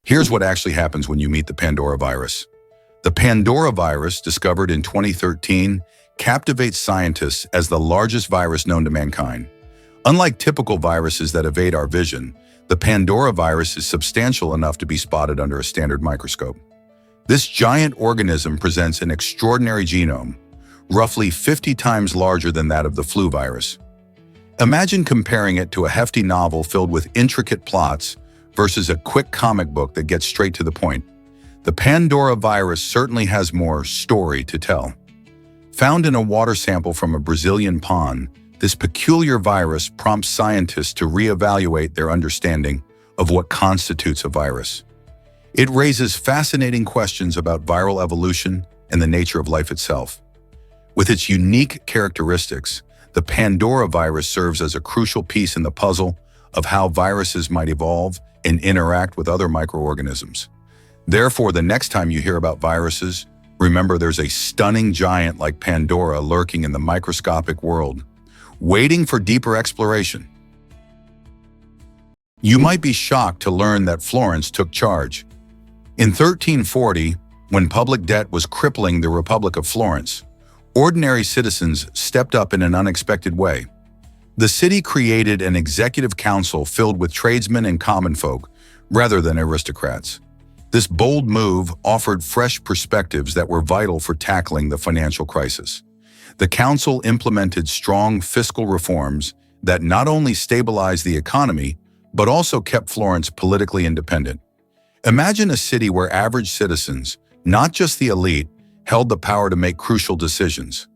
Here's what actually happens when you meet the Pandora virus. The Pandora virus, discovered in 2013, captivates scientists as the largest virus known to mankind. Unlike typical viruses that evade our vision, the Pandora virus is substantial enough to be spotted under a standard microscope. This giant organism presents an extraordinary genome, roughly 50 times larger than that of the flu virus. Imagine comparing it to a hefty novel filled with intricate plots versus a quick comic book that gets straight to the point. The Pandora virus certainly has more story to tell. Found in a water sample from a Brazilian pond, this peculiar virus prompts scientists to reevaluate their understanding of what constitutes a virus. It raises fascinating questions about viral evolution and the nature of life itself. With its unique characteristics, the Pandora virus serves as a crucial piece in the puzzle of how viruses might evolve and interact with other microorganisms. Therefore, the next time you hear about viruses, remember there's a stunning giant like Pandora lurking in the microscopic world, waiting for deeper exploration. You might be shocked to learn that Florence took charge. In 1340, when public debt was crippling the Republic of Florence, ordinary citizens stepped up in an unexpected way. The city created an executive council filled with tradesmen and common folk, rather than aristocrats. This bold move offered fresh perspectives that were vital for tackling the financial crisis. The council implemented strong fiscal reforms that not only stabilized the economy, but also kept Florence politically independent. Imagine a city where average citizens, not just the elite, held the power to make crucial decisions.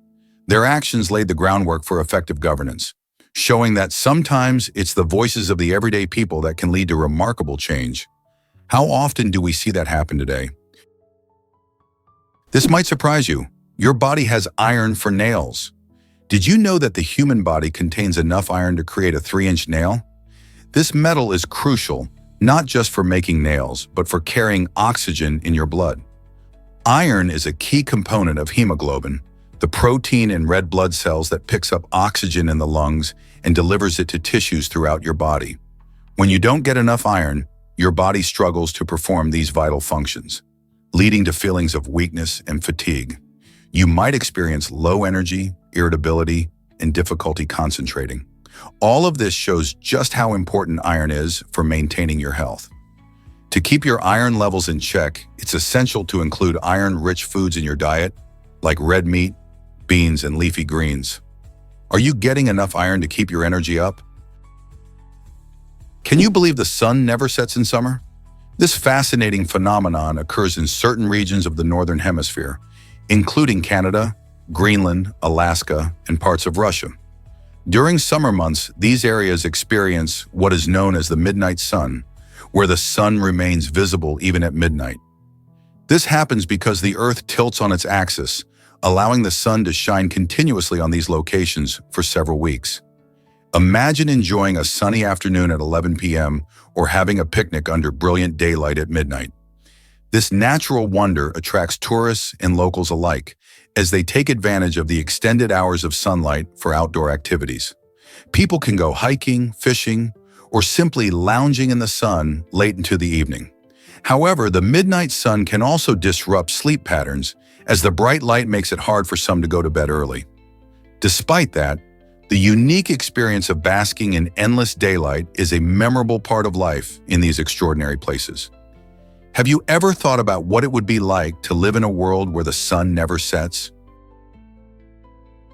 Their actions laid the groundwork for effective governance, showing that sometimes it's the voices of the everyday people that can lead to remarkable change. How often do we see that happen today? This might surprise you. Your body has iron for nails. Did you know that the human body contains enough iron to create a 3-inch nail? This metal is crucial, not just for making nails, but for carrying oxygen in your blood. Iron is a key component of hemoglobin, the protein in red blood cells that picks up oxygen in the lungs and delivers it to tissues throughout your body. When you don't get enough iron, your body struggles to perform these vital functions, leading to feelings of weakness and fatigue. You might experience low energy, irritability, and difficulty concentrating. All of this shows just how important iron is for maintaining your health. To keep your iron levels in check, it's essential to include iron-rich foods in your diet, like red meat, beans, and leafy greens. Are you getting enough iron to keep your energy up? Can you believe the sun never sets in summer? This fascinating phenomenon occurs in certain regions of the Northern Hemisphere, including Canada, Greenland, Alaska, and parts of Russia. During summer months, these areas experience what is known as the midnight sun, where the sun remains visible even at midnight. This happens because the Earth tilts on its axis, allowing the sun to shine continuously on these locations for several weeks. Imagine enjoying a sunny afternoon at 11 p.m. or having a picnic under brilliant daylight at midnight. This natural wonder attracts tourists and locals alike, as they take advantage of the extended hours of sunlight for outdoor activities. People can go hiking, fishing, or simply lounging in the sun late into the evening. However, the midnight sun can also disrupt sleep patterns, as the bright light makes it hard for some to go to bed early. Despite that, the unique experience of basking in endless daylight is a memorable part of life in these extraordinary places. Have you ever thought about what it would be like to live in a world where the sun never sets?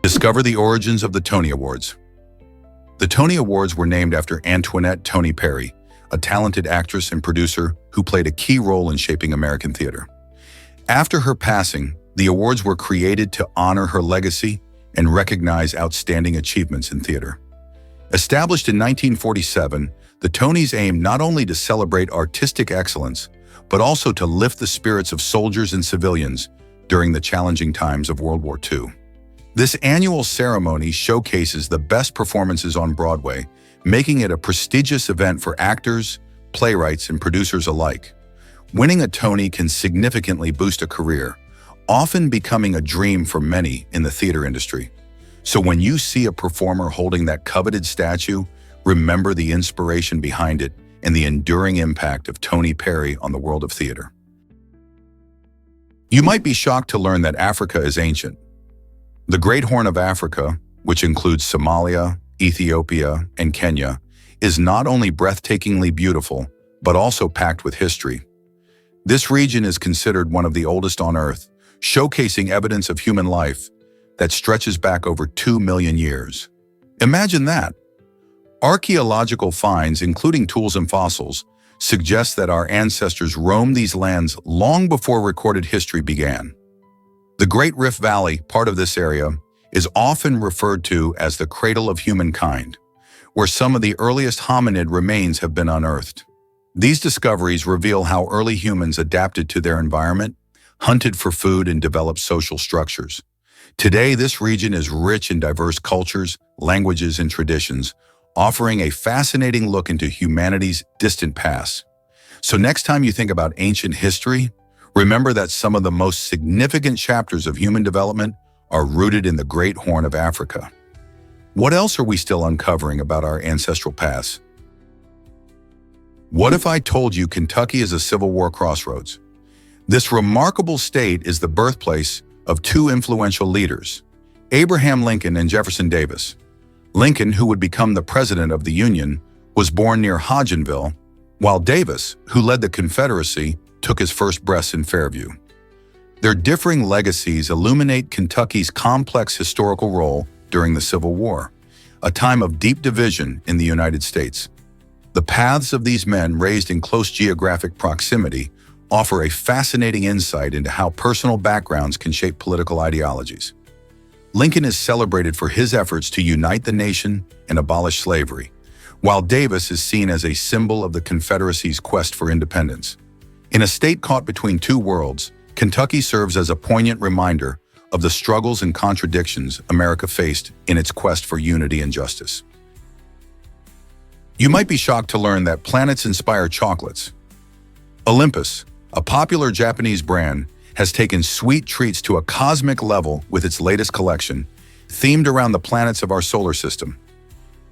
Discover the origins of the Tony Awards. The Tony Awards were named after Antoinette Tony Perry, a talented actress and producer who played a key role in shaping American theater. After her passing, the awards were created to honor her legacy and recognize outstanding achievements in theater. Established in 1947, the Tonys aimed not only to celebrate artistic excellence, but also to lift the spirits of soldiers and civilians during the challenging times of World War II. This annual ceremony showcases the best performances on Broadway, making it a prestigious event for actors, playwrights, and producers alike. Winning a Tony can significantly boost a career, often becoming a dream for many in the theater industry. So when you see a performer holding that coveted statue, remember the inspiration behind it and the enduring impact of Tony Perry on the world of theater. You might be shocked to learn that Africa is ancient. The Great Horn of Africa, which includes Somalia, Ethiopia, and Kenya, is not only breathtakingly beautiful, but also packed with history. This region is considered one of the oldest on Earth, showcasing evidence of human life that stretches back over 2 million years. Imagine that! Archaeological finds, including tools and fossils, suggest that our ancestors roamed these lands long before recorded history began. The Great Rift Valley, part of this area, is often referred to as the cradle of humankind, where some of the earliest hominid remains have been unearthed. These discoveries reveal how early humans adapted to their environment, hunted for food, and developed social structures. Today, this region is rich in diverse cultures, languages, and traditions, offering a fascinating look into humanity's distant past. So next time you think about ancient history, remember that some of the most significant chapters of human development are rooted in the Great Horn of Africa. What else are we still uncovering about our ancestral past? What if I told you Kentucky is a Civil War crossroads? This remarkable state is the birthplace of two influential leaders, Abraham Lincoln and Jefferson Davis. Lincoln, who would become the president of the Union, was born near Hodgenville, while Davis, who led the Confederacy, took his first breaths in Fairview. Their differing legacies illuminate Kentucky's complex historical role during the Civil War, a time of deep division in the United States. The paths of these men, raised in close geographic proximity, offer a fascinating insight into how personal backgrounds can shape political ideologies. Lincoln is celebrated for his efforts to unite the nation and abolish slavery, while Davis is seen as a symbol of the Confederacy's quest for independence. In a state caught between two worlds, Kentucky serves as a poignant reminder of the struggles and contradictions America faced in its quest for unity and justice. You might be shocked to learn that planets inspire chocolates. Olympus, a popular Japanese brand, has taken sweet treats to a cosmic level with its latest collection, themed around the planets of our solar system.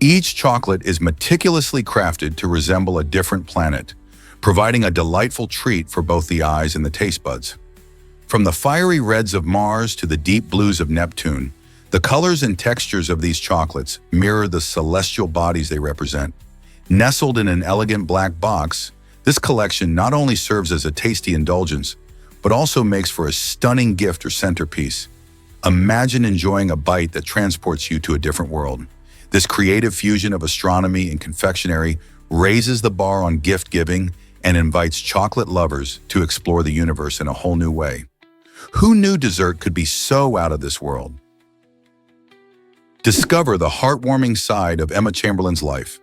Each chocolate is meticulously crafted to resemble a different planet, providing a delightful treat for both the eyes and the taste buds. From the fiery reds of Mars to the deep blues of Neptune, the colors and textures of these chocolates mirror the celestial bodies they represent. Nestled in an elegant black box, this collection not only serves as a tasty indulgence, but also makes for a stunning gift or centerpiece. Imagine enjoying a bite that transports you to a different world. This creative fusion of astronomy and confectionery raises the bar on gift-giving and invites chocolate lovers to explore the universe in a whole new way. Who knew dessert could be so out of this world? Discover the heartwarming side of Emma Chamberlain's life.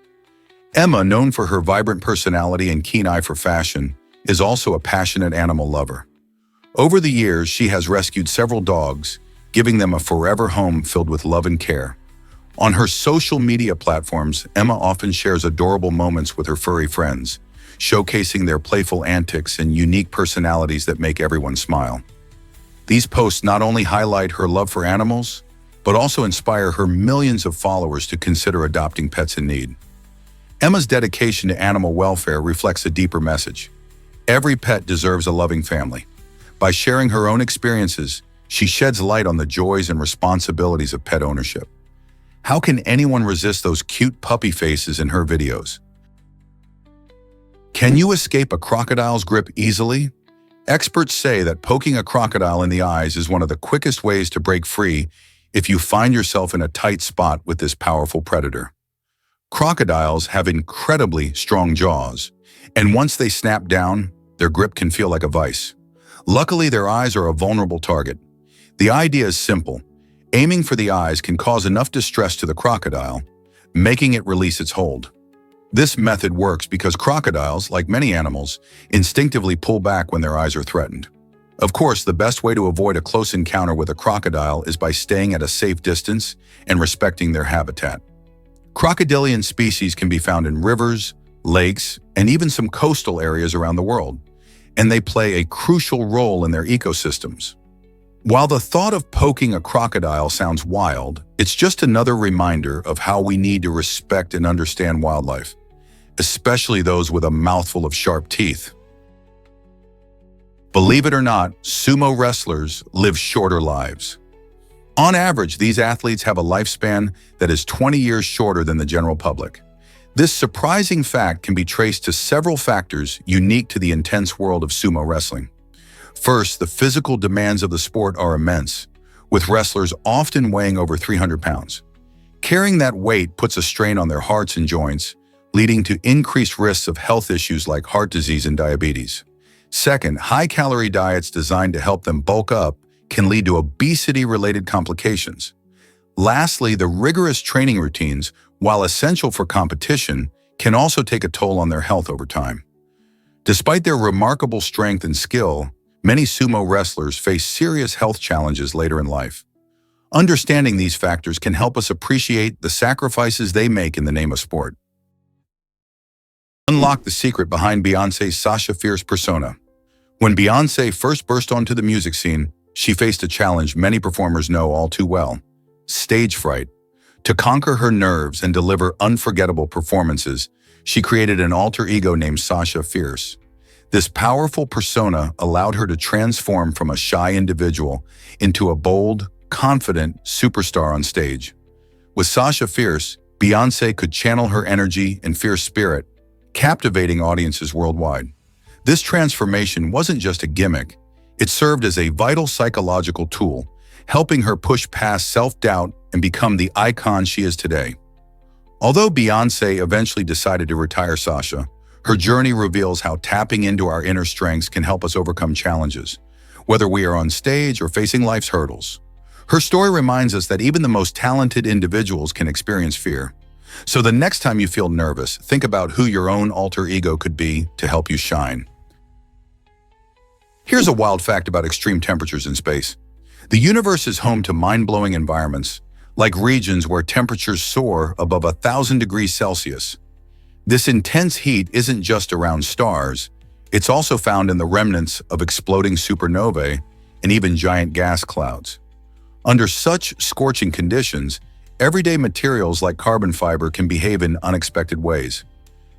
Emma, known for her vibrant personality and keen eye for fashion, is also a passionate animal lover. Over the years, she has rescued several dogs, giving them a forever home filled with love and care. On her social media platforms, Emma often shares adorable moments with her furry friends, showcasing their playful antics and unique personalities that make everyone smile. These posts not only highlight her love for animals, but also inspire her millions of followers to consider adopting pets in need. Emma's dedication to animal welfare reflects a deeper message. Every pet deserves a loving family. By sharing her own experiences, she sheds light on the joys and responsibilities of pet ownership. How can anyone resist those cute puppy faces in her videos? Can you escape a crocodile's grip easily? Experts say that poking a crocodile in the eyes is one of the quickest ways to break free if you find yourself in a tight spot with this powerful predator. Crocodiles have incredibly strong jaws, and once they snap down, their grip can feel like a vice. Luckily, their eyes are a vulnerable target. The idea is simple. Aiming for the eyes can cause enough distress to the crocodile, making it release its hold. This method works because crocodiles, like many animals, instinctively pull back when their eyes are threatened. Of course, the best way to avoid a close encounter with a crocodile is by staying at a safe distance and respecting their habitat. Crocodilian species can be found in rivers, lakes, and even some coastal areas around the world, and they play a crucial role in their ecosystems. While the thought of poking a crocodile sounds wild, it's just another reminder of how we need to respect and understand wildlife. especially those with a mouthful of sharp teeth. Believe it or not, sumo wrestlers live shorter lives. On average, these athletes have a lifespan that is 20 years shorter than the general public. This surprising fact can be traced to several factors unique to the intense world of sumo wrestling. First, the physical demands of the sport are immense, with wrestlers often weighing over 300 pounds. Carrying that weight puts a strain on their hearts and joints, leading to increased risks of health issues like heart disease and diabetes. Second, high-calorie diets designed to help them bulk up can lead to obesity-related complications. Lastly, the rigorous training routines, while essential for competition, can also take a toll on their health over time. Despite their remarkable strength and skill, many sumo wrestlers face serious health challenges later in life. Understanding these factors can help us appreciate the sacrifices they make in the name of sport. Unlock the secret behind Beyonce's Sasha Fierce persona. When Beyonce first burst onto the music scene, she faced a challenge many performers know all too well: stage fright. To conquer her nerves and deliver unforgettable performances, she created an alter ego named Sasha Fierce. This powerful persona allowed her to transform from a shy individual into a bold, confident superstar on stage. With Sasha Fierce, Beyonce could channel her energy and fierce spirit, captivating audiences worldwide. This transformation wasn't just a gimmick, it served as a vital psychological tool, helping her push past self-doubt and become the icon she is today. Although Beyonce eventually decided to retire Sasha, her journey reveals how tapping into our inner strengths can help us overcome challenges, whether we are on stage or facing life's hurdles. Her story reminds us that even the most talented individuals can experience fear. So the next time you feel nervous, think about who your own alter ego could be to help you shine. Here's a wild fact about extreme temperatures in space. The universe is home to mind-blowing environments, like regions where temperatures soar above 1,000 degrees Celsius. This intense heat isn't just around stars, it's also found in the remnants of exploding supernovae and even giant gas clouds. Under such scorching conditions, everyday materials like carbon fiber can behave in unexpected ways.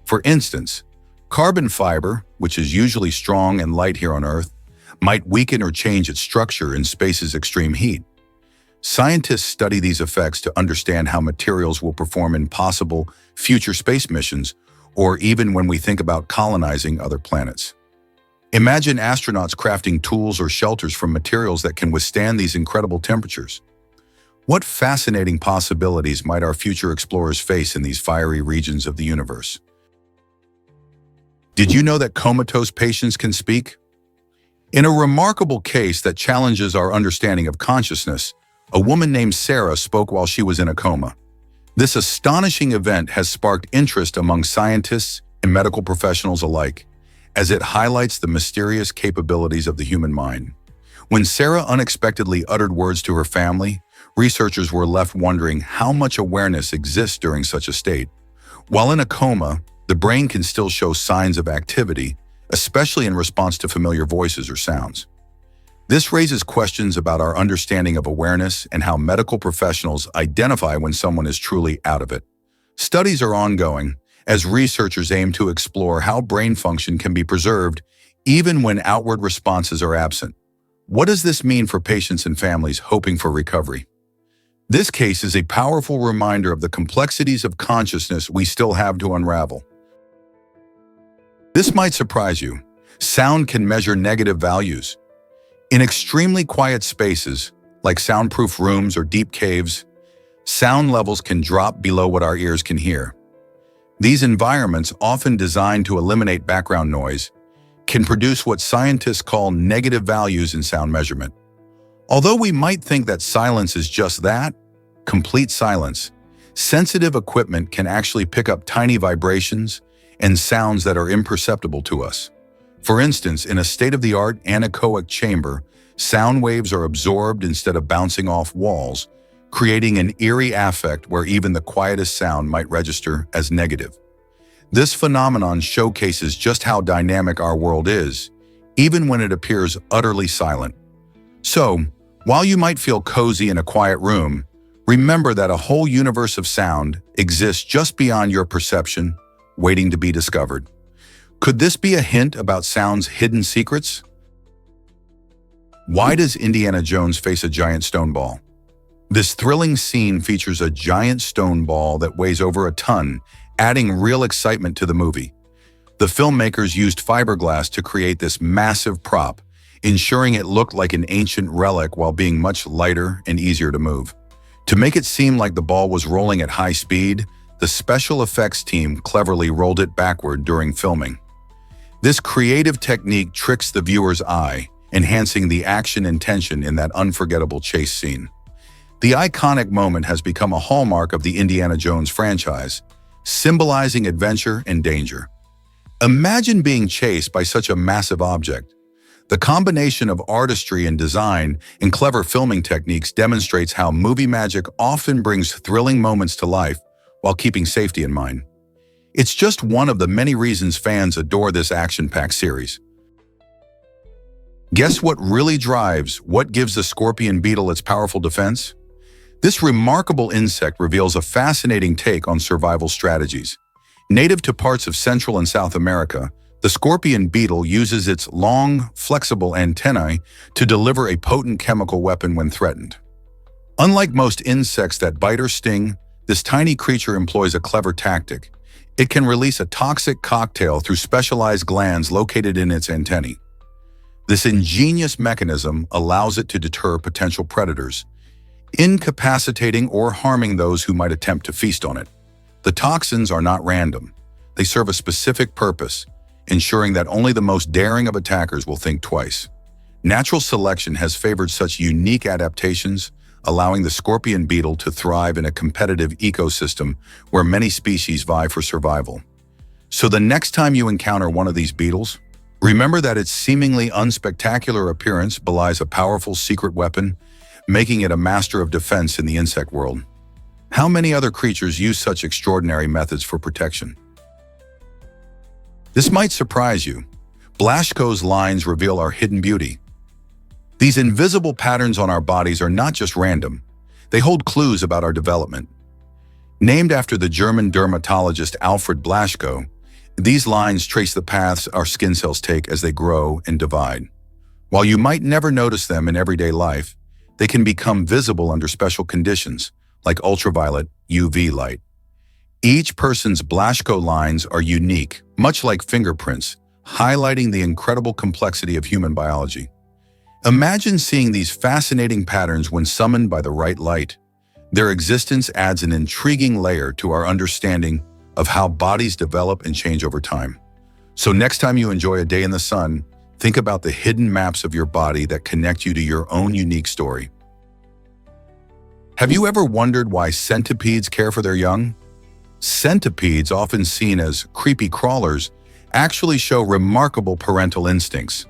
For instance, carbon fiber, which is usually strong and light here on Earth, might weaken or change its structure in space's extreme heat. Scientists study these effects to understand how materials will perform in possible future space missions, or even when we think about colonizing other planets. Imagine astronauts crafting tools or shelters from materials that can withstand these incredible temperatures. What fascinating possibilities might our future explorers face in these fiery regions of the universe? Did you know that comatose patients can speak? In a remarkable case that challenges our understanding of consciousness, a woman named Sarah spoke while she was in a coma. This astonishing event has sparked interest among scientists and medical professionals alike, as it highlights the mysterious capabilities of the human mind. When Sarah unexpectedly uttered words to her family, researchers were left wondering how much awareness exists during such a state. While in a coma, the brain can still show signs of activity, especially in response to familiar voices or sounds. This raises questions about our understanding of awareness and how medical professionals identify when someone is truly out of it. Studies are ongoing as researchers aim to explore how brain function can be preserved even when outward responses are absent. What does this mean for patients and families hoping for recovery? This case is a powerful reminder of the complexities of consciousness we still have to unravel. This might surprise you. Sound can measure negative values. In extremely quiet spaces, like soundproof rooms or deep caves, sound levels can drop below what our ears can hear. These environments, often designed to eliminate background noise, can produce what scientists call negative values in sound measurement. Although we might think that silence is just that, complete silence, sensitive equipment can actually pick up tiny vibrations and sounds that are imperceptible to us. For instance, in a state-of-the-art anechoic chamber, sound waves are absorbed instead of bouncing off walls, creating an eerie affect where even the quietest sound might register as negative. This phenomenon showcases just how dynamic our world is, even when it appears utterly silent. So, while you might feel cozy in a quiet room, remember that a whole universe of sound exists just beyond your perception, waiting to be discovered. Could this be a hint about sound's hidden secrets? Why does Indiana Jones face a giant stone ball? This thrilling scene features a giant stone ball that weighs over a ton, adding real excitement to the movie. The filmmakers used fiberglass to create this massive prop, ensuring it looked like an ancient relic while being much lighter and easier to move. To make it seem like the ball was rolling at high speed, the special effects team cleverly rolled it backward during filming. This creative technique tricks the viewer's eye, enhancing the action and tension in that unforgettable chase scene. The iconic moment has become a hallmark of the Indiana Jones franchise, symbolizing adventure and danger. Imagine being chased by such a massive object. The combination of artistry and design and clever filming techniques demonstrates how movie magic often brings thrilling moments to life while keeping safety in mind. It's just one of the many reasons fans adore this action-packed series. Guess what gives the scorpion beetle its powerful defense? This remarkable insect reveals a fascinating take on survival strategies. Native to parts of Central and South America, the scorpion beetle uses its long, flexible antennae to deliver a potent chemical weapon when threatened. Unlike most insects that bite or sting, this tiny creature employs a clever tactic. It can release a toxic cocktail through specialized glands located in its antennae. This ingenious mechanism allows it to deter potential predators, incapacitating or harming those who might attempt to feast on it. The toxins are not random. They serve a specific purpose, ensuring that only the most daring of attackers will think twice. Natural selection has favored such unique adaptations, allowing the scorpion beetle to thrive in a competitive ecosystem where many species vie for survival. So the next time you encounter one of these beetles, remember that its seemingly unspectacular appearance belies a powerful secret weapon, making it a master of defense in the insect world. How many other creatures use such extraordinary methods for protection? This might surprise you. Blaschko's lines reveal our hidden beauty. These invisible patterns on our bodies are not just random. They hold clues about our development. Named after the German dermatologist Alfred Blaschko, these lines trace the paths our skin cells take as they grow and divide. While you might never notice them in everyday life, they can become visible under special conditions, like ultraviolet UV light. Each person's Blaschko lines are unique, much like fingerprints, highlighting the incredible complexity of human biology. Imagine seeing these fascinating patterns when summoned by the right light. Their existence adds an intriguing layer to our understanding of how bodies develop and change over time. So next time you enjoy a day in the sun, think about the hidden maps of your body that connect you to your own unique story. Have you ever wondered why centipedes care for their young? Centipedes, often seen as creepy crawlers, actually show remarkable parental instincts.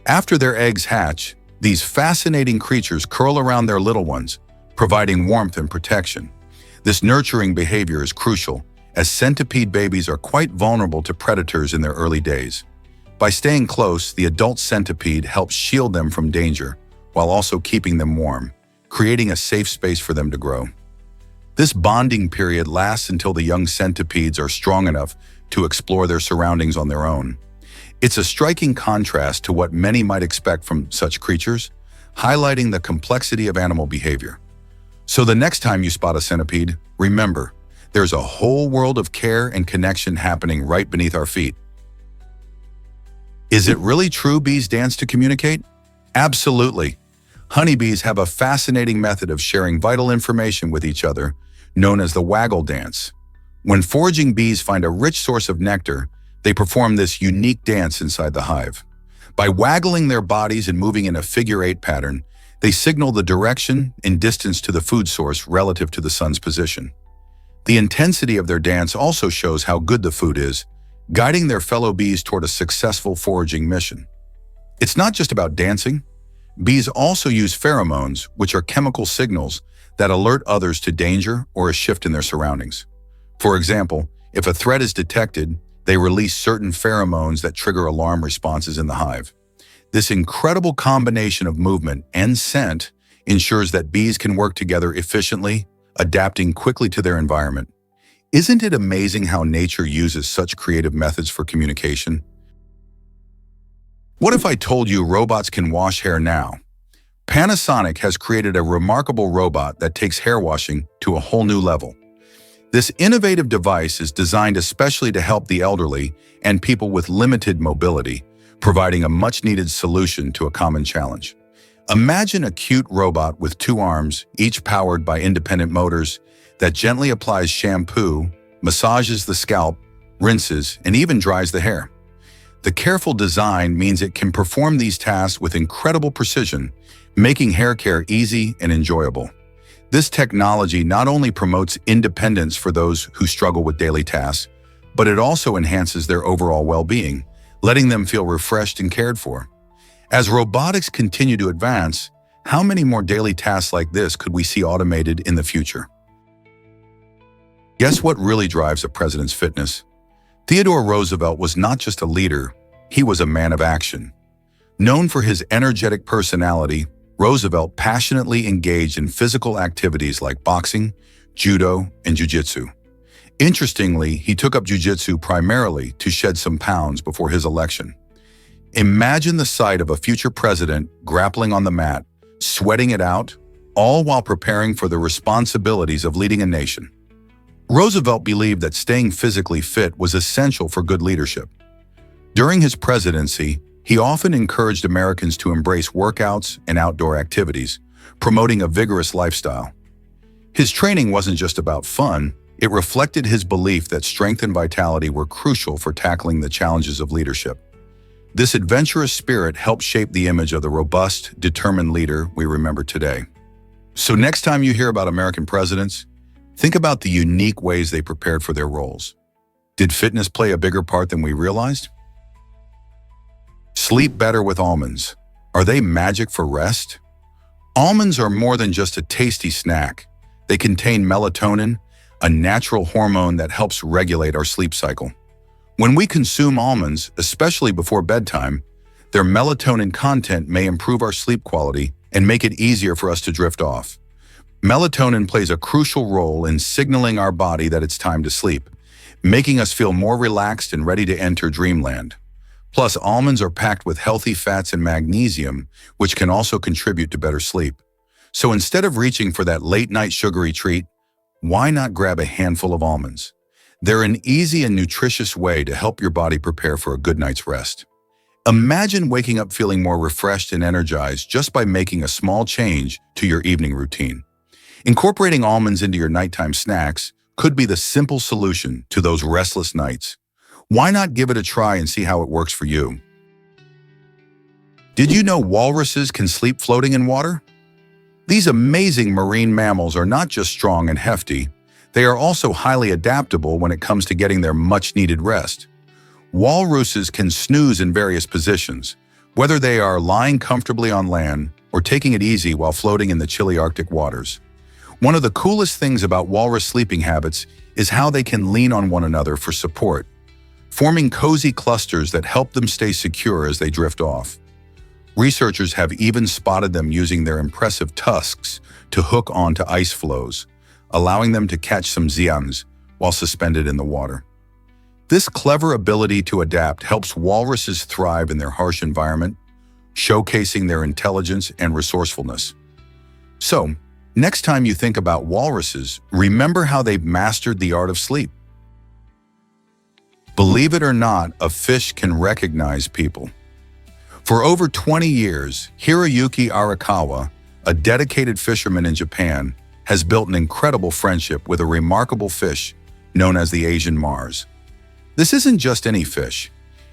After their eggs hatch, these fascinating creatures curl around their little ones, providing warmth and protection. This nurturing behavior is crucial, as centipede babies are quite vulnerable to predators in their early days. By staying close, the adult centipede helps shield them from danger, while also keeping them warm, creating a safe space for them to grow. This bonding period lasts until the young centipedes are strong enough to explore their surroundings on their own. It's a striking contrast to what many might expect from such creatures, highlighting the complexity of animal behavior. So the next time you spot a centipede, remember, there's a whole world of care and connection happening right beneath our feet. Is it really true bees dance to communicate? Absolutely. Honeybees have a fascinating method of sharing vital information with each other, known as the waggle dance. When foraging bees find a rich source of nectar, they perform this unique dance inside the hive. By waggling their bodies and moving in a figure-8 pattern, they signal the direction and distance to the food source relative to the sun's position. The intensity of their dance also shows how good the food is, guiding their fellow bees toward a successful foraging mission. It's not just about dancing. Bees also use pheromones, which are chemical signals that alert others to danger or a shift in their surroundings. For example, if a threat is detected, they release certain pheromones that trigger alarm responses in the hive. This incredible combination of movement and scent ensures that bees can work together efficiently, adapting quickly to their environment. Isn't it amazing how nature uses such creative methods for communication? What if I told you robots can wash hair now? Panasonic has created a remarkable robot that takes hair washing to a whole new level. This innovative device is designed especially to help the elderly and people with limited mobility, providing a much-needed solution to a common challenge. Imagine a cute robot with 2 arms, each powered by independent motors, that gently applies shampoo, massages the scalp, rinses, and even dries the hair. The careful design means it can perform these tasks with incredible precision, making hair care easy and enjoyable. This technology not only promotes independence for those who struggle with daily tasks, but it also enhances their overall well-being, letting them feel refreshed and cared for. As robotics continue to advance, how many more daily tasks like this could we see automated in the future? Guess what really drives a president's fitness? Theodore Roosevelt was not just a leader, he was a man of action. Known for his energetic personality, Roosevelt passionately engaged in physical activities like boxing, judo, and jiu-jitsu. Interestingly, he took up jiu-jitsu primarily to shed some pounds before his election. Imagine the sight of a future president grappling on the mat, sweating it out, all while preparing for the responsibilities of leading a nation. Roosevelt believed that staying physically fit was essential for good leadership. During his presidency, he often encouraged Americans to embrace workouts and outdoor activities, promoting a vigorous lifestyle. His training wasn't just about fun, it reflected his belief that strength and vitality were crucial for tackling the challenges of leadership. This adventurous spirit helped shape the image of the robust, determined leader we remember today. So next time you hear about American presidents, think about the unique ways they prepared for their roles. Did fitness play a bigger part than we realized? Sleep better with almonds. Are they magic for rest? Almonds are more than just a tasty snack. They contain melatonin, a natural hormone that helps regulate our sleep cycle. When we consume almonds, especially before bedtime, their melatonin content may improve our sleep quality and make it easier for us to drift off. Melatonin plays a crucial role in signaling our body that it's time to sleep, making us feel more relaxed and ready to enter dreamland. Plus, almonds are packed with healthy fats and magnesium, which can also contribute to better sleep. So instead of reaching for that late-night sugary treat, why not grab a handful of almonds? They're an easy and nutritious way to help your body prepare for a good night's rest. Imagine waking up feeling more refreshed and energized just by making a small change to your evening routine. Incorporating almonds into your nighttime snacks could be the simple solution to those restless nights. Why not give it a try and see how it works for you? Did you know walruses can sleep floating in water? These amazing marine mammals are not just strong and hefty, they are also highly adaptable when it comes to getting their much-needed rest. Walruses can snooze in various positions, whether they are lying comfortably on land or taking it easy while floating in the chilly Arctic waters. One of the coolest things about walrus sleeping habits is how they can lean on one another for support, forming cozy clusters that help them stay secure as they drift off. Researchers have even spotted them using their impressive tusks to hook onto ice floes, allowing them to catch some xians while suspended in the water. This clever ability to adapt helps walruses thrive in their harsh environment, showcasing their intelligence and resourcefulness. So, next time you think about walruses, remember how they've mastered the art of sleep. Believe it or not, a fish can recognize people. For over 20 years, Hiroyuki Arakawa, a dedicated fisherman in Japan, has built an incredible friendship with a remarkable fish known as the Asian Mars. This isn't just any fish.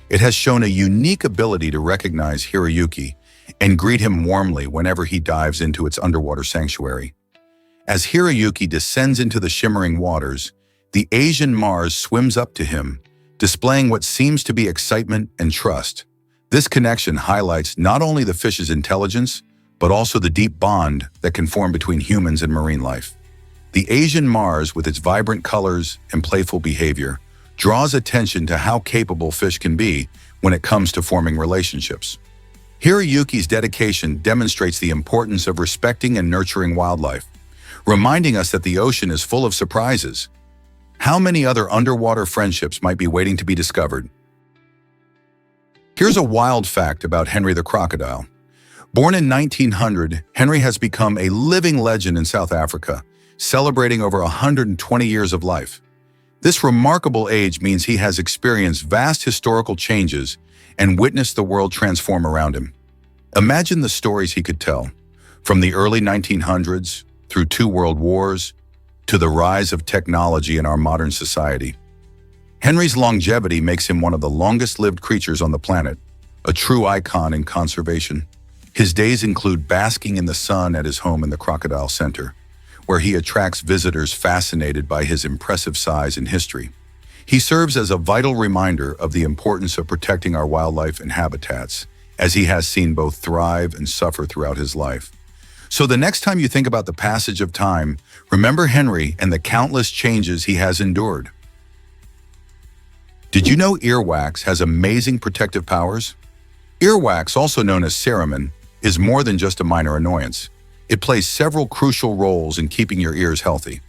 It has shown a unique ability to recognize Hiroyuki and greet him warmly whenever he dives into its underwater sanctuary. As Hiroyuki descends into the shimmering waters, the Asian Mars swims up to him, displaying what seems to be excitement and trust. This connection highlights not only the fish's intelligence, but also the deep bond that can form between humans and marine life. The Asian Mars, with its vibrant colors and playful behavior, draws attention to how capable fish can be when it comes to forming relationships. Hiroyuki's dedication demonstrates the importance of respecting and nurturing wildlife, reminding us that the ocean is full of surprises. How many other underwater friendships might be waiting to be discovered? Here's a wild fact about Henry the crocodile. Born in 1900, Henry has become a living legend in South Africa, celebrating over 120 years of life. This remarkable age means he has experienced vast historical changes and witnessed the world transform around him. Imagine the stories he could tell, from the early 1900s through 2 world wars to the rise of technology in our modern society. Henry's longevity makes him one of the longest-lived creatures on the planet, a true icon in conservation. His days include basking in the sun at his home in the Crocodile Center, where he attracts visitors fascinated by his impressive size and history. He serves as a vital reminder of the importance of protecting our wildlife and habitats, as he has seen both thrive and suffer throughout his life. So the next time you think about the passage of time, remember Henry and the countless changes he has endured. Did you know earwax has amazing protective powers? Earwax, also known as cerumen, is more than just a minor annoyance. It plays several crucial roles in keeping your ears healthy.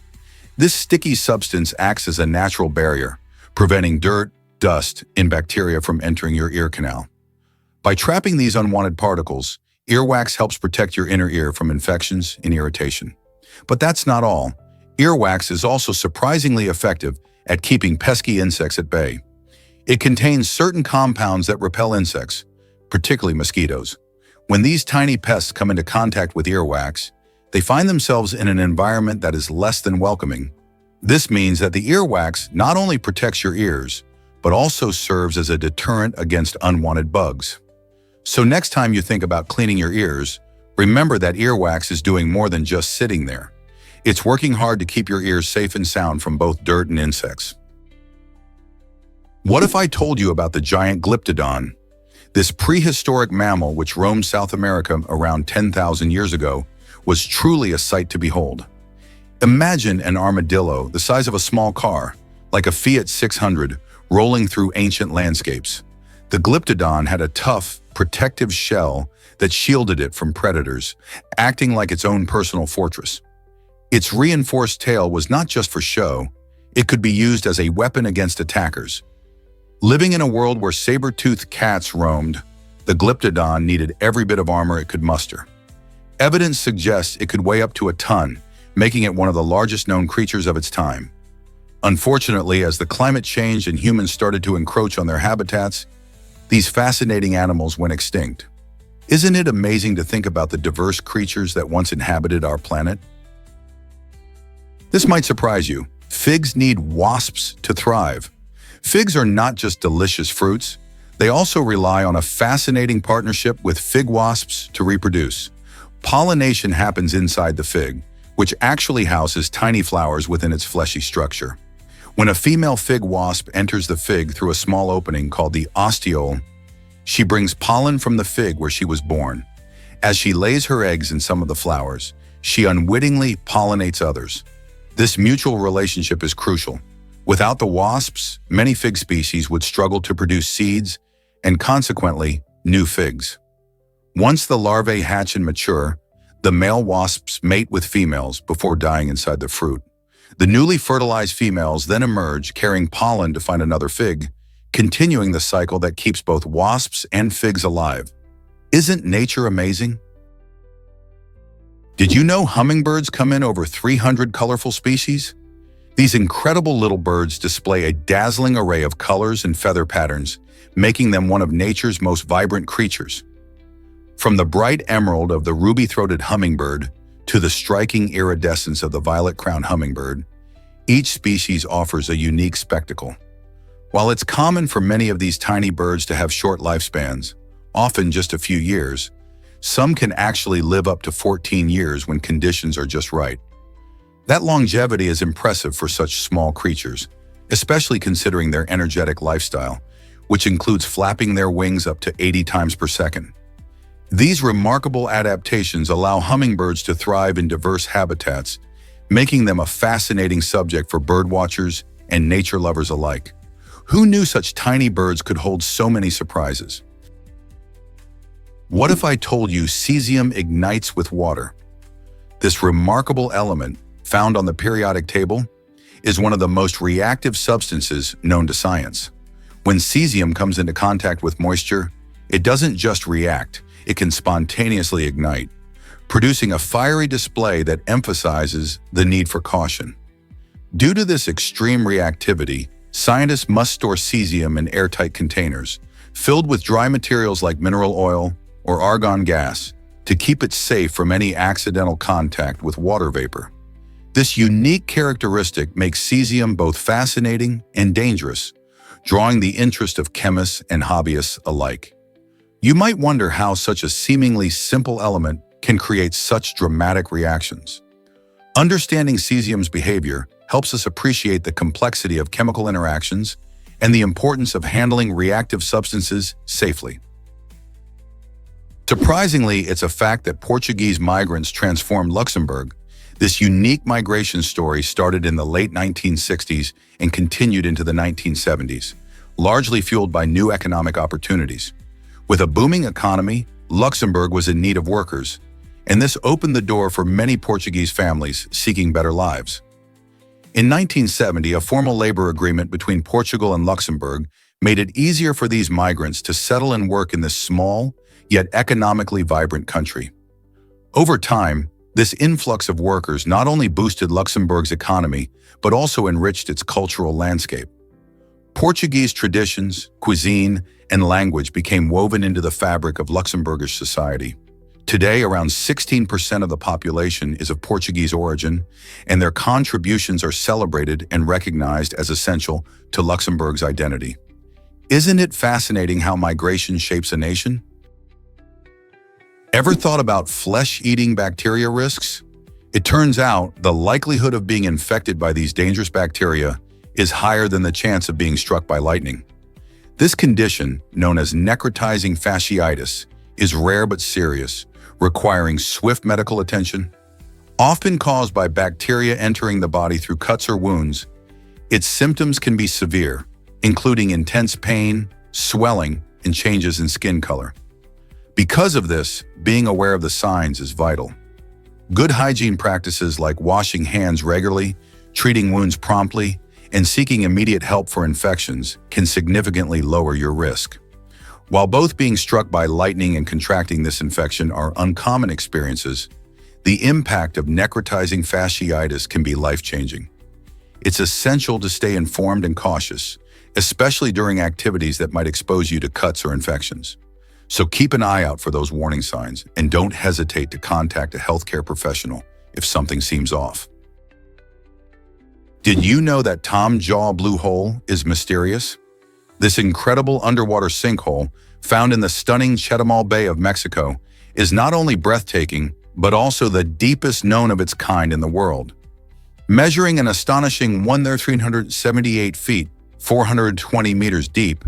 This sticky substance acts as a natural barrier, preventing dirt, dust, and bacteria from entering your ear canal. By trapping these unwanted particles, earwax helps protect your inner ear from infections and irritation. But that's not all. Earwax is also surprisingly effective at keeping pesky insects at bay. It contains certain compounds that repel insects, particularly mosquitoes. When these tiny pests come into contact with earwax, they find themselves in an environment that is less than welcoming. This means that the earwax not only protects your ears, but also serves as a deterrent against unwanted bugs. So next time you think about cleaning your ears, remember that earwax is doing more than just sitting there. It's working hard to keep your ears safe and sound from both dirt and insects. What if I told you about the giant Glyptodon? This prehistoric mammal, which roamed South America around 10,000 years ago, was truly a sight to behold. Imagine an armadillo the size of a small car, like a Fiat 600, rolling through ancient landscapes. The Glyptodon had a tough, protective shell that shielded it from predators, acting like its own personal fortress. Its reinforced tail was not just for show, it could be used as a weapon against attackers. Living in a world where saber-toothed cats roamed, the Glyptodon needed every bit of armor it could muster. Evidence suggests it could weigh up to a ton, making it one of the largest known creatures of its time. Unfortunately, as the climate changed and humans started to encroach on their habitats, these fascinating animals went extinct. Isn't it amazing to think about the diverse creatures that once inhabited our planet? This might surprise you. Figs need wasps to thrive. Figs are not just delicious fruits, they also rely on a fascinating partnership with fig wasps to reproduce. Pollination happens inside the fig, which actually houses tiny flowers within its fleshy structure. When a female fig wasp enters the fig through a small opening called the ostiole, she brings pollen from the fig where she was born. As she lays her eggs in some of the flowers, she unwittingly pollinates others. This mutual relationship is crucial. Without the wasps, many fig species would struggle to produce seeds and consequently, new figs. Once the larvae hatch and mature, the male wasps mate with females before dying inside the fruit. The newly fertilized females then emerge carrying pollen to find another fig, continuing the cycle that keeps both wasps and figs alive. Isn't nature amazing? Did you know hummingbirds come in over 300 colorful species? These incredible little birds display a dazzling array of colors and feather patterns, making them one of nature's most vibrant creatures. From the bright emerald of the ruby-throated hummingbird to the striking iridescence of the violet-crowned hummingbird, each species offers a unique spectacle. While it's common for many of these tiny birds to have short lifespans, often just a few years, some can actually live up to 14 years when conditions are just right. That longevity is impressive for such small creatures, especially considering their energetic lifestyle, which includes flapping their wings up to 80 times per second. These remarkable adaptations allow hummingbirds to thrive in diverse habitats, making them a fascinating subject for birdwatchers and nature lovers alike. Who knew such tiny birds could hold so many surprises? What if I told you cesium ignites with water? This remarkable element, found on the periodic table, is one of the most reactive substances known to science. When cesium comes into contact with moisture, it doesn't just react, it can spontaneously ignite, producing a fiery display that emphasizes the need for caution. Due to this extreme reactivity, scientists must store cesium in airtight containers, filled with dry materials like mineral oil or argon gas, to keep it safe from any accidental contact with water vapor. This unique characteristic makes cesium both fascinating and dangerous, drawing the interest of chemists and hobbyists alike. You might wonder how such a seemingly simple element can create such dramatic reactions. Understanding cesium's behavior helps us appreciate the complexity of chemical interactions and the importance of handling reactive substances safely. Surprisingly, it's a fact that Portuguese migrants transformed Luxembourg. This unique migration story started in the late 1960s and continued into the 1970s, largely fueled by new economic opportunities. With a booming economy, Luxembourg was in need of workers, and this opened the door for many Portuguese families seeking better lives. In 1970, a formal labor agreement between Portugal and Luxembourg made it easier for these migrants to settle and work in this small, yet economically vibrant country. Over time, this influx of workers not only boosted Luxembourg's economy, but also enriched its cultural landscape. Portuguese traditions, cuisine, and language became woven into the fabric of Luxembourgish society. Today, around 16% of the population is of Portuguese origin, and their contributions are celebrated and recognized as essential to Luxembourg's identity. Isn't it fascinating how migration shapes a nation? Ever thought about flesh-eating bacteria risks? It turns out the likelihood of being infected by these dangerous bacteria is higher than the chance of being struck by lightning. This condition, known as necrotizing fasciitis, is rare but serious, requiring swift medical attention. Often caused by bacteria entering the body through cuts or wounds, its symptoms can be severe, including intense pain, swelling, and changes in skin color. Because of this, being aware of the signs is vital. Good hygiene practices like washing hands regularly, treating wounds promptly, and seeking immediate help for infections can significantly lower your risk. While both being struck by lightning and contracting this infection are uncommon experiences, the impact of necrotizing fasciitis can be life-changing. It's essential to stay informed and cautious, especially during activities that might expose you to cuts or infections. So keep an eye out for those warning signs and don't hesitate to contact a healthcare professional if something seems off. Did you know that Tom Jaw Blue Hole is mysterious? This incredible underwater sinkhole, found in the stunning Chetumal Bay of Mexico, is not only breathtaking, but also the deepest known of its kind in the world. Measuring an astonishing 1,378 feet, 420 meters deep,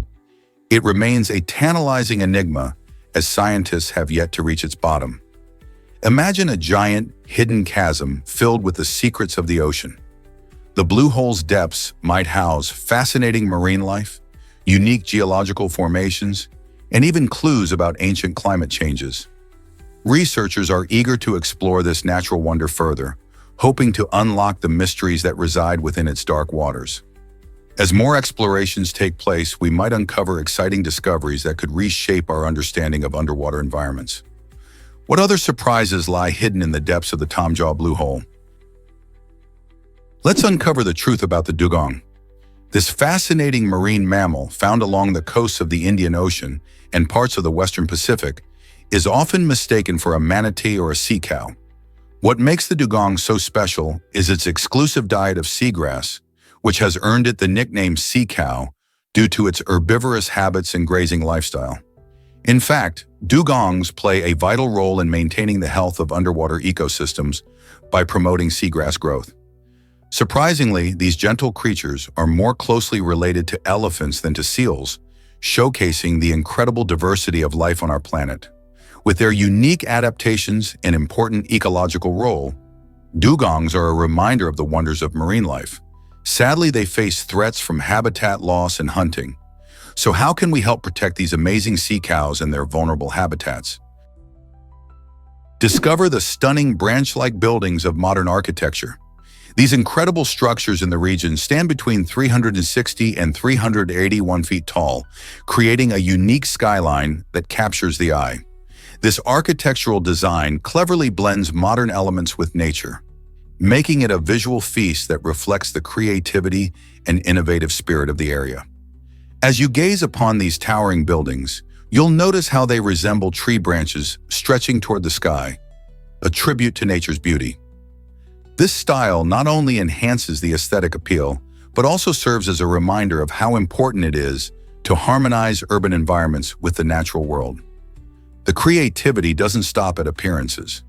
it remains a tantalizing enigma as scientists have yet to reach its bottom. Imagine a giant, hidden chasm filled with the secrets of the ocean. The blue hole's depths might house fascinating marine life, unique geological formations, and even clues about ancient climate changes. Researchers are eager to explore this natural wonder further, hoping to unlock the mysteries that reside within its dark waters. As more explorations take place, we might uncover exciting discoveries that could reshape our understanding of underwater environments. What other surprises lie hidden in the depths of the Tom Jaw Blue Hole? Let's uncover the truth about the dugong. This fascinating marine mammal found along the coasts of the Indian Ocean and parts of the Western Pacific is often mistaken for a manatee or a sea cow. What makes the dugong so special is its exclusive diet of seagrass, which has earned it the nickname sea cow due to its herbivorous habits and grazing lifestyle. In fact, dugongs play a vital role in maintaining the health of underwater ecosystems by promoting seagrass growth. Surprisingly, these gentle creatures are more closely related to elephants than to seals, showcasing the incredible diversity of life on our planet. With their unique adaptations and important ecological role, dugongs are a reminder of the wonders of marine life. Sadly, they face threats from habitat loss and hunting. So how can we help protect these amazing sea cows and their vulnerable habitats? Discover the stunning branch-like buildings of modern architecture. These incredible structures in the region stand between 360 and 381 feet tall, creating a unique skyline that captures the eye. This architectural design cleverly blends modern elements with nature, making it a visual feast that reflects the creativity and innovative spirit of the area. As you gaze upon these towering buildings, you'll notice how they resemble tree branches stretching toward the sky, a tribute to nature's beauty. This style not only enhances the aesthetic appeal, but also serves as a reminder of how important it is to harmonize urban environments with the natural world. The creativity doesn't stop at appearances.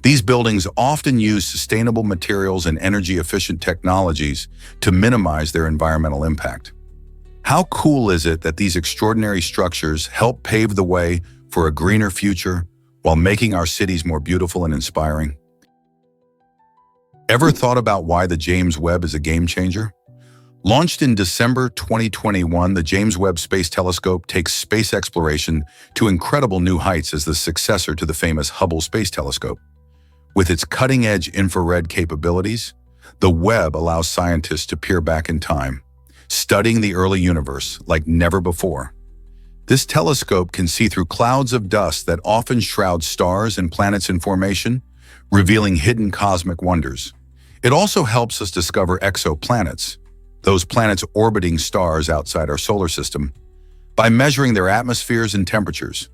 These buildings often use sustainable materials and energy-efficient technologies to minimize their environmental impact. How cool is it that these extraordinary structures help pave the way for a greener future while making our cities more beautiful and inspiring? Ever thought about why the James Webb is a game changer? Launched in December 2021, the James Webb Space Telescope takes space exploration to incredible new heights as the successor to the famous Hubble Space Telescope. With its cutting-edge infrared capabilities, the Webb allows scientists to peer back in time, studying the early universe like never before. This telescope can see through clouds of dust that often shroud stars and planets in formation, revealing hidden cosmic wonders. It also helps us discover exoplanets, those planets orbiting stars outside our solar system, by measuring their atmospheres and temperatures.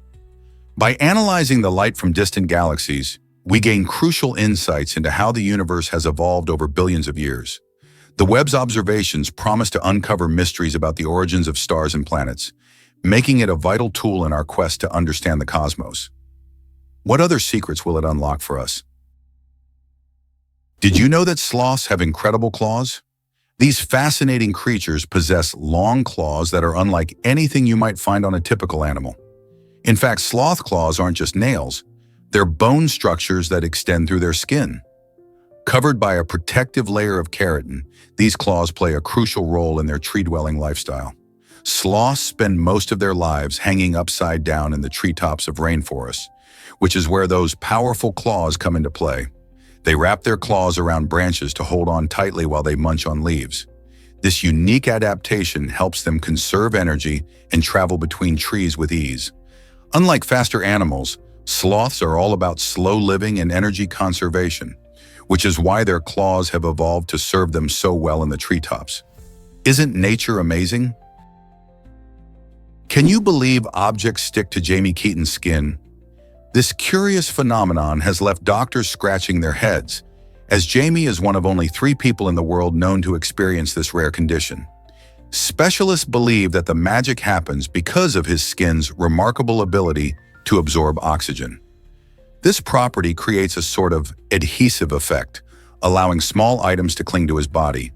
By analyzing the light from distant galaxies, we gain crucial insights into how the universe has evolved over billions of years. The Webb's observations promise to uncover mysteries about the origins of stars and planets, making it a vital tool in our quest to understand the cosmos. What other secrets will it unlock for us? Did you know that sloths have incredible claws? These fascinating creatures possess long claws that are unlike anything you might find on a typical animal. In fact, sloth claws aren't just nails, they're bone structures that extend through their skin. Covered by a protective layer of keratin, these claws play a crucial role in their tree-dwelling lifestyle. Sloths spend most of their lives hanging upside down in the treetops of rainforests, which is where those powerful claws come into play. They wrap their claws around branches to hold on tightly while they munch on leaves. This unique adaptation helps them conserve energy and travel between trees with ease. Unlike faster animals, sloths are all about slow living and energy conservation, which is why their claws have evolved to serve them so well in the treetops. Isn't nature amazing? Can you believe objects stick to Jamie Keaton's skin? This curious phenomenon has left doctors scratching their heads, as Jamie is one of only 3 people in the world known to experience this rare condition. Specialists believe that the magic happens because of his skin's remarkable ability to absorb oxygen. This property creates a sort of adhesive effect, allowing small items to cling to his body.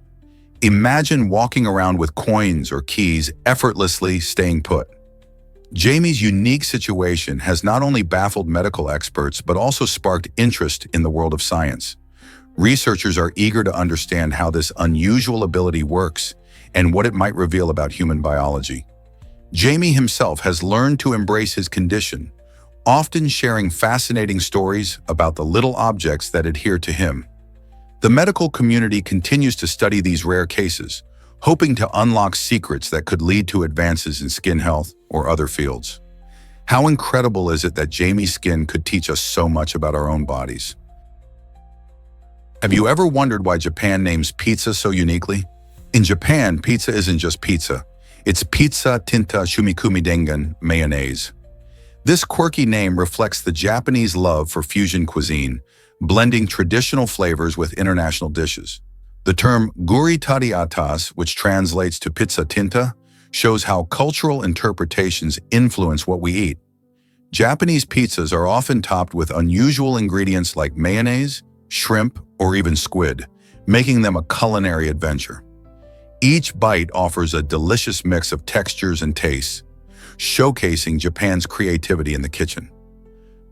Imagine walking around with coins or keys effortlessly staying put. Jamie's unique situation has not only baffled medical experts but also sparked interest in the world of science. Researchers are eager to understand how this unusual ability works and what it might reveal about human biology. Jamie himself has learned to embrace his condition, often sharing fascinating stories about the little objects that adhere to him. The medical community continues to study these rare cases, hoping to unlock secrets that could lead to advances in skin health or other fields. How incredible is it that Jamie's skin could teach us so much about our own bodies? Have you ever wondered why Japan names pizza so uniquely? In Japan, pizza isn't just pizza. It's pizza tinta shumikumi dengan mayonnaise. This quirky name reflects the Japanese love for fusion cuisine, blending traditional flavors with international dishes. The term guri tadi atas, which translates to pizza tinta, shows how cultural interpretations influence what we eat. Japanese pizzas are often topped with unusual ingredients like mayonnaise, shrimp, or even squid, making them a culinary adventure. Each bite offers a delicious mix of textures and tastes, showcasing Japan's creativity in the kitchen.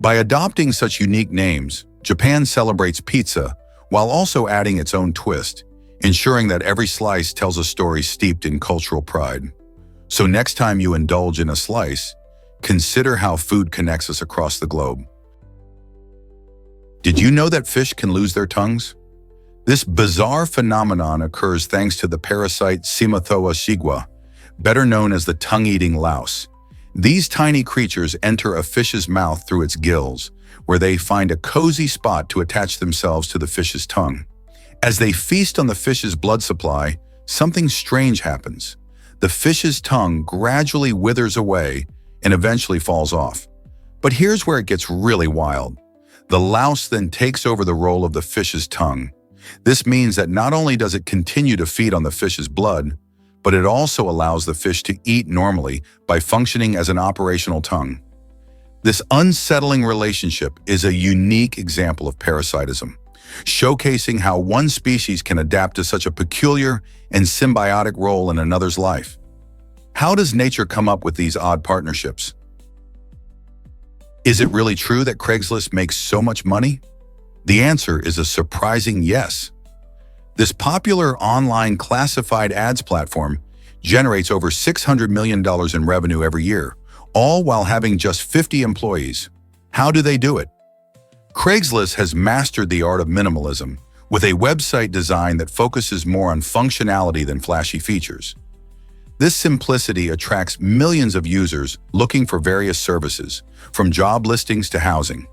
By adopting such unique names, Japan celebrates pizza while also adding its own twist, ensuring that every slice tells a story steeped in cultural pride. So next time you indulge in a slice, consider how food connects us across the globe. Did you know that fish can lose their tongues? This bizarre phenomenon occurs thanks to the parasite Cimothoa shigua, better known as the tongue-eating louse. These tiny creatures enter a fish's mouth through its gills, where they find a cozy spot to attach themselves to the fish's tongue. As they feast on the fish's blood supply, something strange happens. The fish's tongue gradually withers away and eventually falls off. But here's where it gets really wild. The louse then takes over the role of the fish's tongue. This means that not only does it continue to feed on the fish's blood, but it also allows the fish to eat normally by functioning as an operational tongue. This unsettling relationship is a unique example of parasitism, showcasing how one species can adapt to such a peculiar and symbiotic role in another's life. How does nature come up with these odd partnerships? Is it really true that Craigslist makes so much money? The answer is a surprising yes. This popular online classified ads platform generates over $600 million in revenue every year, all while having just 50 employees. How do they do it? Craigslist has mastered the art of minimalism with a website design that focuses more on functionality than flashy features. This simplicity attracts millions of users looking for various services, from job listings to housing.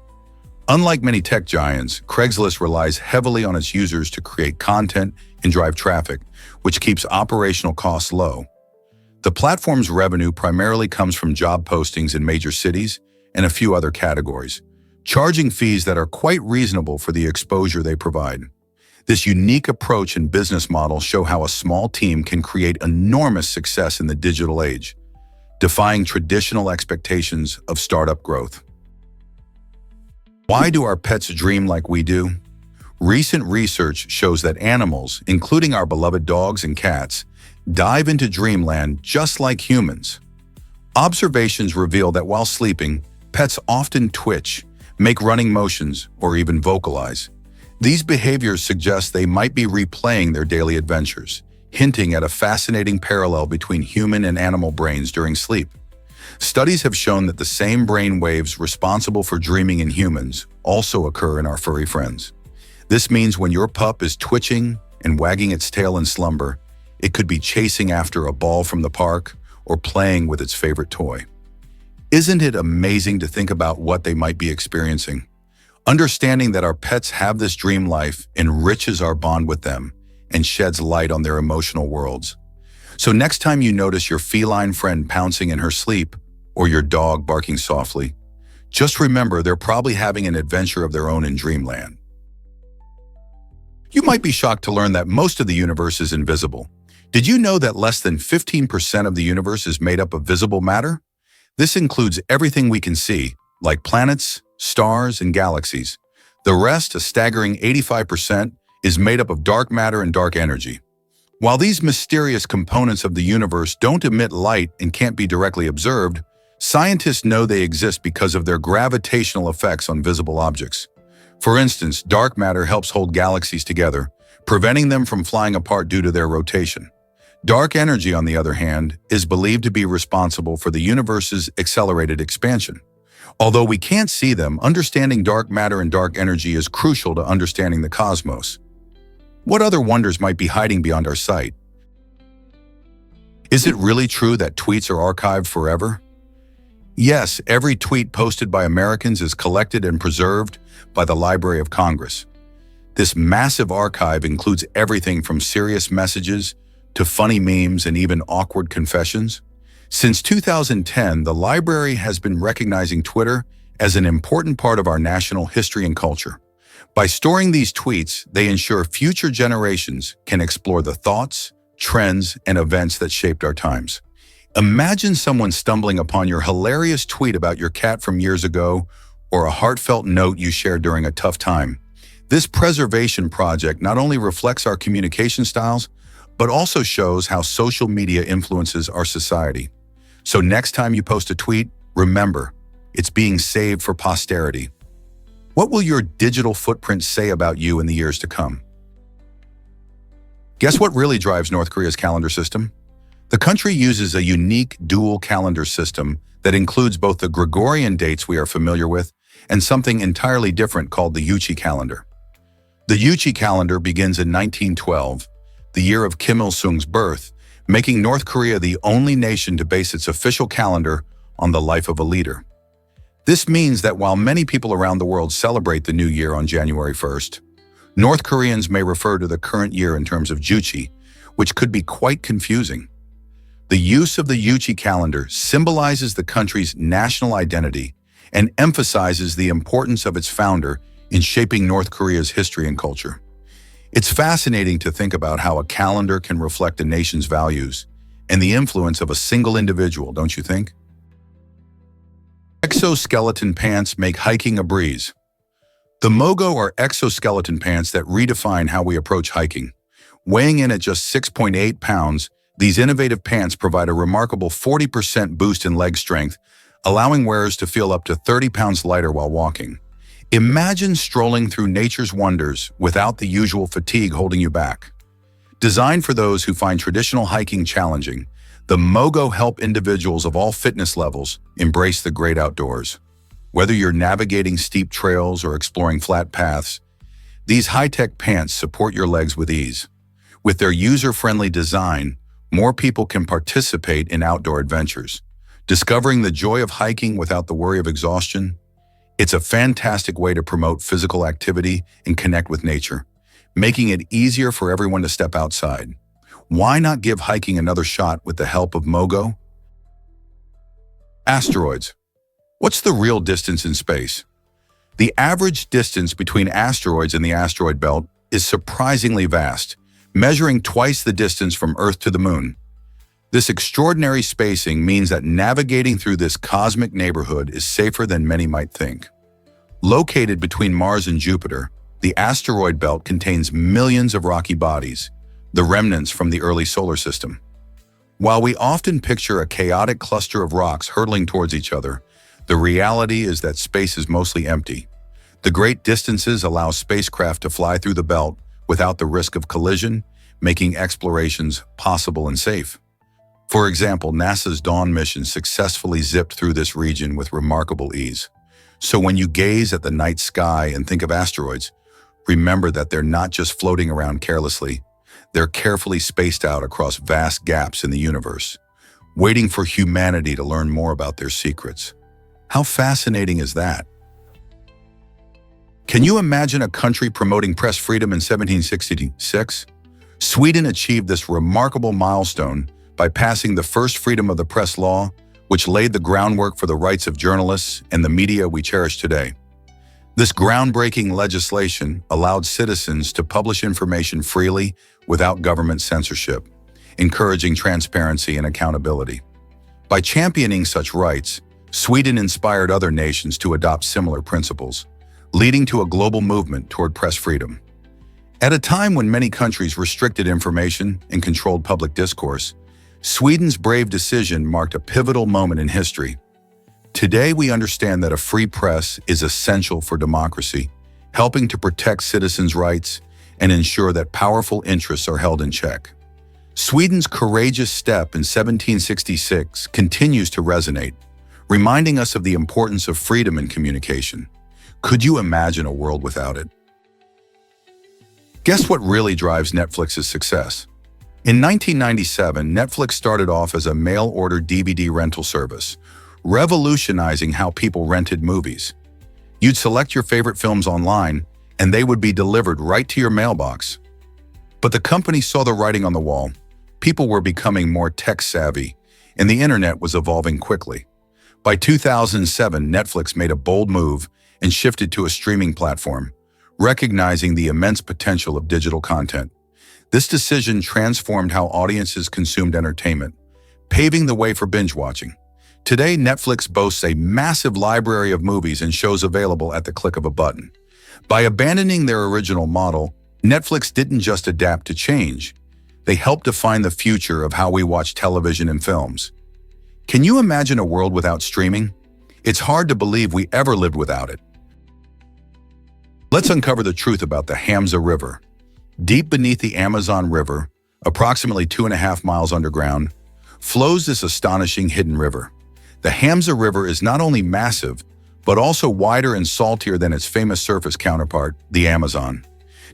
Unlike many tech giants, Craigslist relies heavily on its users to create content and drive traffic, which keeps operational costs low. The platform's revenue primarily comes from job postings in major cities and a few other categories, charging fees that are quite reasonable for the exposure they provide. This unique approach and business model show how a small team can create enormous success in the digital age, defying traditional expectations of startup growth. Why do our pets dream like we do? Recent research shows that animals, including our beloved dogs and cats, dive into dreamland just like humans. Observations reveal that while sleeping, pets often twitch, make running motions, or even vocalize. These behaviors suggest they might be replaying their daily adventures, hinting at a fascinating parallel between human and animal brains during sleep. Studies have shown that the same brain waves responsible for dreaming in humans also occur in our furry friends. This means when your pup is twitching and wagging its tail in slumber, it could be chasing after a ball from the park or playing with its favorite toy. Isn't it amazing to think about what they might be experiencing? Understanding that our pets have this dream life enriches our bond with them and sheds light on their emotional worlds. So next time you notice your feline friend pouncing in her sleep or your dog barking softly, just remember they're probably having an adventure of their own in dreamland. You might be shocked to learn that most of the universe is invisible. Did you know that less than 15% of the universe is made up of visible matter? This includes everything we can see, like planets, stars, and galaxies. The rest, a staggering 85%, is made up of dark matter and dark energy. While these mysterious components of the universe don't emit light and can't be directly observed, scientists know they exist because of their gravitational effects on visible objects. For instance, dark matter helps hold galaxies together, preventing them from flying apart due to their rotation. Dark energy, on the other hand, is believed to be responsible for the universe's accelerated expansion. Although we can't see them, understanding dark matter and dark energy is crucial to understanding the cosmos. What other wonders might be hiding beyond our sight? Is it really true that tweets are archived forever? Yes, every tweet posted by Americans is collected and preserved by the Library of Congress. This massive archive includes everything from serious messages to funny memes and even awkward confessions. Since 2010, the library has been recognizing Twitter as an important part of our national history and culture. By storing these tweets, they ensure future generations can explore the thoughts, trends, and events that shaped our times. Imagine someone stumbling upon your hilarious tweet about your cat from years ago or a heartfelt note you shared during a tough time. This preservation project not only reflects our communication styles, but also shows how social media influences our society. So next time you post a tweet, remember, it's being saved for posterity. What will your digital footprint say about you in the years to come? Guess what really drives North Korea's calendar system? The country uses a unique dual calendar system that includes both the Gregorian dates we are familiar with and something entirely different called the Yuchi calendar. The Juche calendar begins in 1912, the year of Kim Il-sung's birth, making North Korea the only nation to base its official calendar on the life of a leader. This means that while many people around the world celebrate the new year on January 1st, North Koreans may refer to the current year in terms of Juche, which could be quite confusing. The use of the Juche calendar symbolizes the country's national identity and emphasizes the importance of its founder in shaping North Korea's history and culture. It's fascinating to think about how a calendar can reflect a nation's values and the influence of a single individual, don't you think? Exoskeleton pants make hiking a breeze. The Mogo are exoskeleton pants that redefine how we approach hiking. Weighing in at just 6.8 pounds, these innovative pants provide a remarkable 40% boost in leg strength, allowing wearers to feel up to 30 pounds lighter while walking. Imagine strolling through nature's wonders without the usual fatigue holding you back. Designed for those who find traditional hiking challenging, the Mogo help individuals of all fitness levels embrace the great outdoors. Whether you're navigating steep trails or exploring flat paths, these high-tech pants support your legs with ease. With their user-friendly design, more people can participate in outdoor adventures. Discovering the joy of hiking without the worry of exhaustion? It's a fantastic way to promote physical activity and connect with nature, making it easier for everyone to step outside. Why not give hiking another shot with the help of Mogo? Asteroids. What's the real distance in space? The average distance between asteroids and the asteroid belt is surprisingly vast, measuring twice the distance from Earth to the Moon. This extraordinary spacing means that navigating through this cosmic neighborhood is safer than many might think. Located between Mars and Jupiter, the asteroid belt contains millions of rocky bodies, the remnants from the early solar system. While we often picture a chaotic cluster of rocks hurtling towards each other, the reality is that space is mostly empty. The great distances allow spacecraft to fly through the belt without the risk of collision, making explorations possible and safe. For example, NASA's Dawn mission successfully zipped through this region with remarkable ease. So when you gaze at the night sky and think of asteroids, remember that they're not just floating around carelessly. They're carefully spaced out across vast gaps in the universe, waiting for humanity to learn more about their secrets. How fascinating is that? Can you imagine a country promoting press freedom in 1766? Sweden achieved this remarkable milestone by passing the first freedom of the press law, which laid the groundwork for the rights of journalists and the media we cherish today. This groundbreaking legislation allowed citizens to publish information freely without government censorship, encouraging transparency and accountability. By championing such rights, Sweden inspired other nations to adopt similar principles, leading to a global movement toward press freedom. At a time when many countries restricted information and controlled public discourse, Sweden's brave decision marked a pivotal moment in history. Today, we understand that a free press is essential for democracy, helping to protect citizens' rights and ensure that powerful interests are held in check. Sweden's courageous step in 1766 continues to resonate, reminding us of the importance of freedom in communication. Could you imagine a world without it? Guess what really drives Netflix's success? In 1997, Netflix started off as a mail-order DVD rental service, revolutionizing how people rented movies. You'd select your favorite films online, and they would be delivered right to your mailbox. But the company saw the writing on the wall. People were becoming more tech-savvy, and the internet was evolving quickly. By 2007, Netflix made a bold move and shifted to a streaming platform, recognizing the immense potential of digital content. This decision transformed how audiences consumed entertainment, paving the way for binge watching. Today, Netflix boasts a massive library of movies and shows available at the click of a button. By abandoning their original model, Netflix didn't just adapt to change. They helped define the future of how we watch television and films. Can you imagine a world without streaming? It's hard to believe we ever lived without it. Let's uncover the truth about the Hamza River. Deep beneath the Amazon River, approximately 2.5 miles underground, flows this astonishing hidden river. The Hamza River is not only massive, but also wider and saltier than its famous surface counterpart, the Amazon.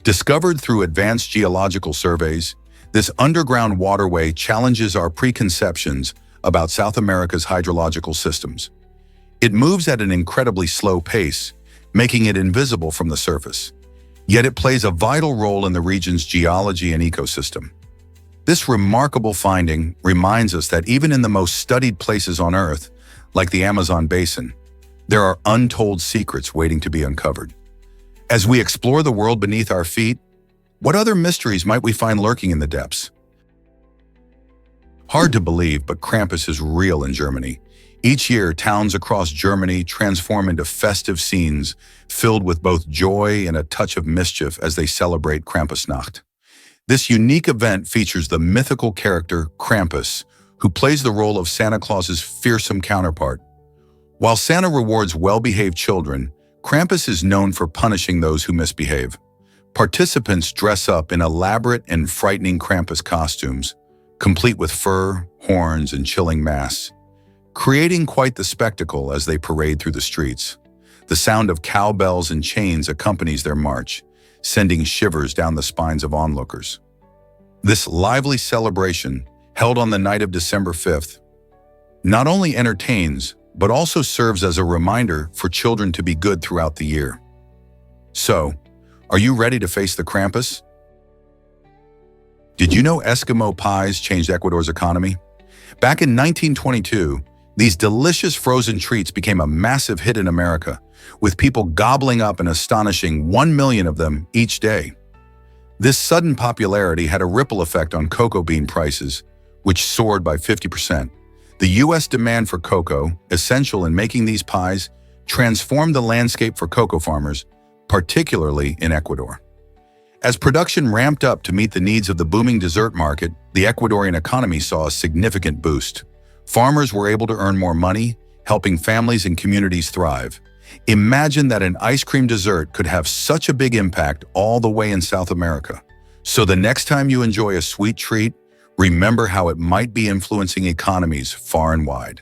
Discovered through advanced geological surveys, this underground waterway challenges our preconceptions about South America's hydrological systems. It moves at an incredibly slow pace, making it invisible from the surface. Yet it plays a vital role in the region's geology and ecosystem. This remarkable finding reminds us that even in the most studied places on Earth, like the Amazon basin, there are untold secrets waiting to be uncovered. As we explore the world beneath our feet, what other mysteries might we find lurking in the depths? Hard to believe, but Krampus is real in Germany. Each year, towns across Germany transform into festive scenes filled with both joy and a touch of mischief as they celebrate Krampusnacht. This unique event features the mythical character Krampus, who plays the role of Santa Claus's fearsome counterpart. While Santa rewards well-behaved children, Krampus is known for punishing those who misbehave. Participants dress up in elaborate and frightening Krampus costumes, complete with fur, horns, and chilling masks, creating quite the spectacle as they parade through the streets. The sound of cowbells and chains accompanies their march, sending shivers down the spines of onlookers. This lively celebration, held on the night of December 5th, not only entertains, but also serves as a reminder for children to be good throughout the year. So, are you ready to face the Krampus? Did you know Eskimo pies changed Ecuador's economy? Back in 1922, these delicious frozen treats became a massive hit in America, with people gobbling up an astonishing 1 million of them each day. This sudden popularity had a ripple effect on cocoa bean prices, which soared by 50%. The U.S. demand for cocoa, essential in making these pies, transformed the landscape for cocoa farmers, particularly in Ecuador. As production ramped up to meet the needs of the booming dessert market, the Ecuadorian economy saw a significant boost. Farmers were able to earn more money, helping families and communities thrive. Imagine that an ice cream dessert could have such a big impact all the way in South America. So the next time you enjoy a sweet treat, remember how it might be influencing economies far and wide.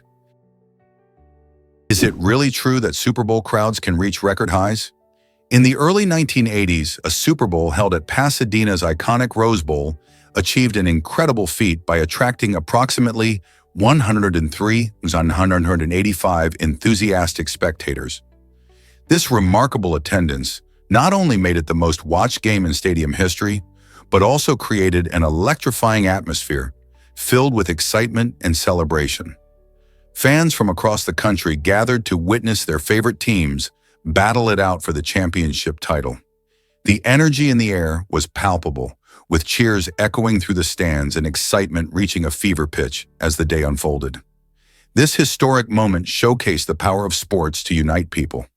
Is it really true that Super Bowl crowds can reach record highs? In the early 1980s, a Super Bowl held at Pasadena's iconic Rose Bowl achieved an incredible feat by attracting approximately 185 enthusiastic spectators. This remarkable attendance not only made it the most watched game in stadium history, but also created an electrifying atmosphere filled with excitement and celebration. Fans from across the country gathered to witness their favorite teams battle it out for the championship title. The energy in the air was palpable, with cheers echoing through the stands and excitement reaching a fever pitch as the day unfolded. This historic moment showcased the power of sports to unite people,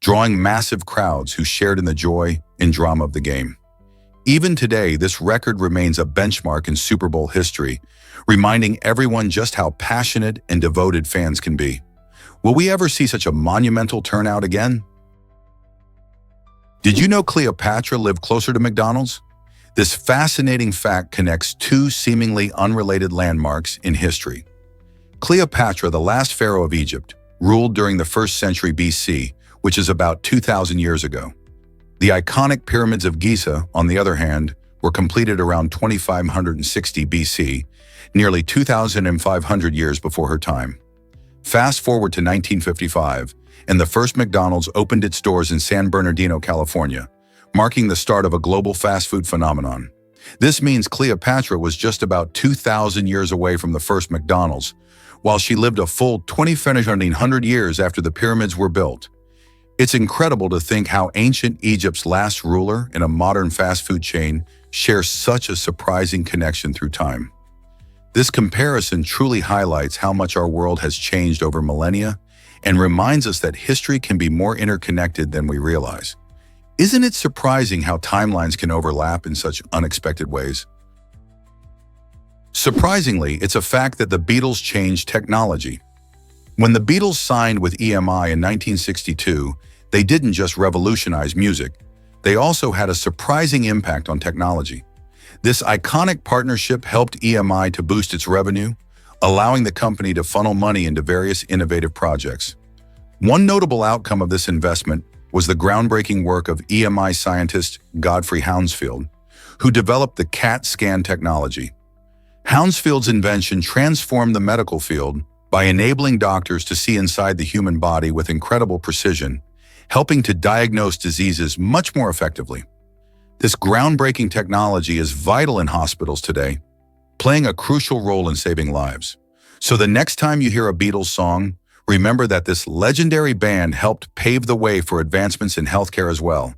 drawing massive crowds who shared in the joy and drama of the game. Even today, this record remains a benchmark in Super Bowl history, reminding everyone just how passionate and devoted fans can be. Will we ever see such a monumental turnout again? Did you know Cleopatra lived closer to McDonald's? This fascinating fact connects two seemingly unrelated landmarks in history. Cleopatra, the last pharaoh of Egypt, ruled during the 1st century BC, which is about 2,000 years ago. The iconic pyramids of Giza, on the other hand, were completed around 2560 BC, nearly 2,500 years before her time. Fast forward to 1955, and the first McDonald's opened its doors in San Bernardino, California, marking the start of a global fast food phenomenon. This means Cleopatra was just about 2,000 years away from the first McDonald's, while she lived a full 2,500 years after the pyramids were built. It's incredible to think how ancient Egypt's last ruler and a modern fast food chain share such a surprising connection through time. This comparison truly highlights how much our world has changed over millennia and reminds us that history can be more interconnected than we realize. Isn't it surprising how timelines can overlap in such unexpected ways? Surprisingly, it's a fact that the Beatles changed technology. When the Beatles signed with EMI in 1962, they didn't just revolutionize music, they also had a surprising impact on technology. This iconic partnership helped EMI to boost its revenue, allowing the company to funnel money into various innovative projects. One notable outcome of this investment was the groundbreaking work of EMI scientist Godfrey Hounsfield, who developed the CAT scan technology. Hounsfield's invention transformed the medical field by enabling doctors to see inside the human body with incredible precision, helping to diagnose diseases much more effectively. This groundbreaking technology is vital in hospitals today, playing a crucial role in saving lives. So the next time you hear a Beatles song, remember that this legendary band helped pave the way for advancements in healthcare as well.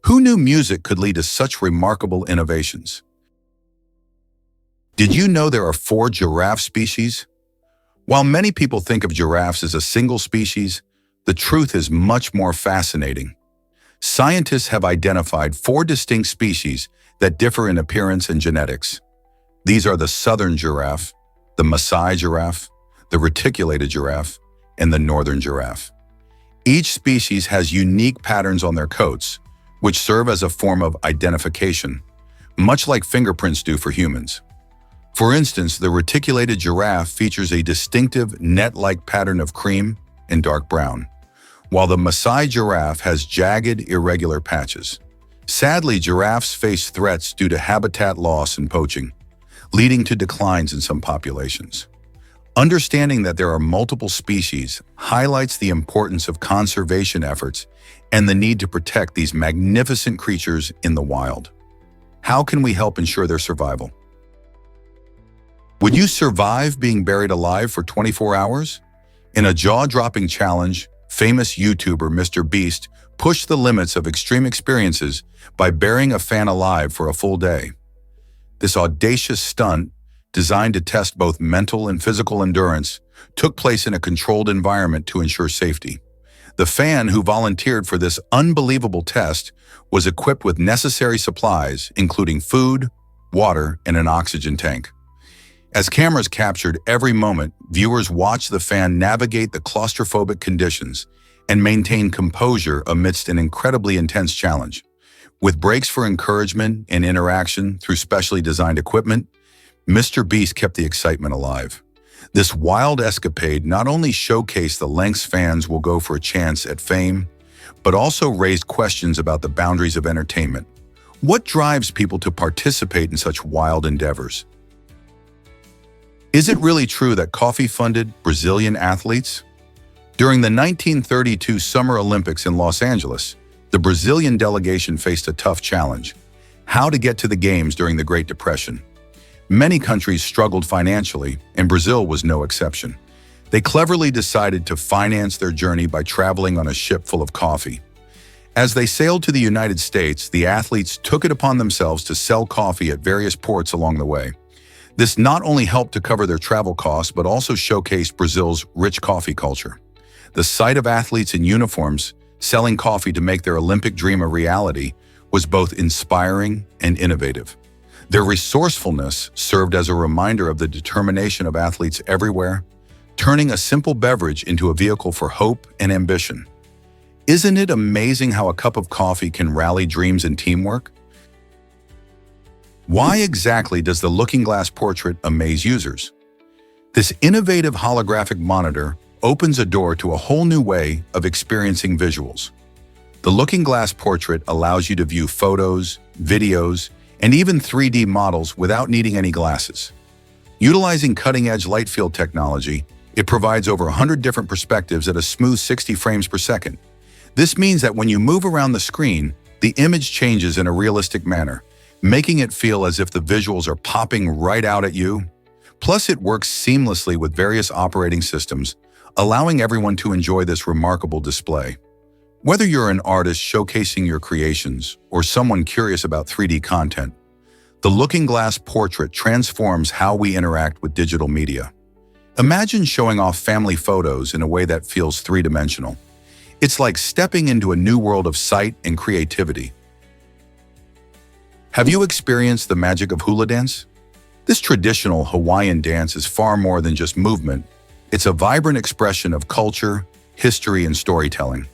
Who knew music could lead to such remarkable innovations? Did you know there are 4 giraffe species? While many people think of giraffes as a single species, the truth is much more fascinating. Scientists have identified 4 distinct species that differ in appearance and genetics. These are the southern giraffe, the Maasai giraffe, the reticulated giraffe, and the northern giraffe. Each species has unique patterns on their coats, which serve as a form of identification, much like fingerprints do for humans. For instance, the reticulated giraffe features a distinctive net-like pattern of cream and dark brown, while the Maasai giraffe has jagged, irregular patches. Sadly, giraffes face threats due to habitat loss and poaching, leading to declines in some populations. Understanding that there are multiple species highlights the importance of conservation efforts and the need to protect these magnificent creatures in the wild. How can we help ensure their survival? Would you survive being buried alive for 24 hours? In a jaw-dropping challenge, famous YouTuber Mr. Beast pushed the limits of extreme experiences by burying a fan alive for a full day. This audacious stunt, designed to test both mental and physical endurance, took place in a controlled environment to ensure safety. The fan who volunteered for this unbelievable test was equipped with necessary supplies, including food, water, and an oxygen tank. As cameras captured every moment, viewers watched the fan navigate the claustrophobic conditions and maintain composure amidst an incredibly intense challenge. With breaks for encouragement and interaction through specially designed equipment, Mr. Beast kept the excitement alive. This wild escapade not only showcased the lengths fans will go for a chance at fame, but also raised questions about the boundaries of entertainment. What drives people to participate in such wild endeavors? Is it really true that coffee funded Brazilian athletes? During the 1932 Summer Olympics in Los Angeles, the Brazilian delegation faced a tough challenge: how to get to the Games during the Great Depression. Many countries struggled financially, and Brazil was no exception. They cleverly decided to finance their journey by traveling on a ship full of coffee. As they sailed to the United States, the athletes took it upon themselves to sell coffee at various ports along the way. This not only helped to cover their travel costs, but also showcased Brazil's rich coffee culture. The sight of athletes in uniforms selling coffee to make their Olympic dream a reality was both inspiring and innovative. Their resourcefulness served as a reminder of the determination of athletes everywhere, turning a simple beverage into a vehicle for hope and ambition. Isn't it amazing how a cup of coffee can rally dreams and teamwork? Why exactly does the Looking Glass portrait amaze users? This innovative holographic monitor opens a door to a whole new way of experiencing visuals. The Looking Glass portrait allows you to view photos, videos, and even 3D models without needing any glasses. Utilizing cutting-edge light field technology, it provides over 100 different perspectives at a smooth 60 frames per second. This means that when you move around the screen, the image changes in a realistic manner, making it feel as if the visuals are popping right out at you. Plus, it works seamlessly with various operating systems, allowing everyone to enjoy this remarkable display. Whether you're an artist showcasing your creations or someone curious about 3D content, the Looking Glass portrait transforms how we interact with digital media. Imagine showing off family photos in a way that feels three-dimensional. It's like stepping into a new world of sight and creativity. Have you experienced the magic of hula dance? This traditional Hawaiian dance is far more than just movement. It's a vibrant expression of culture, history, and storytelling.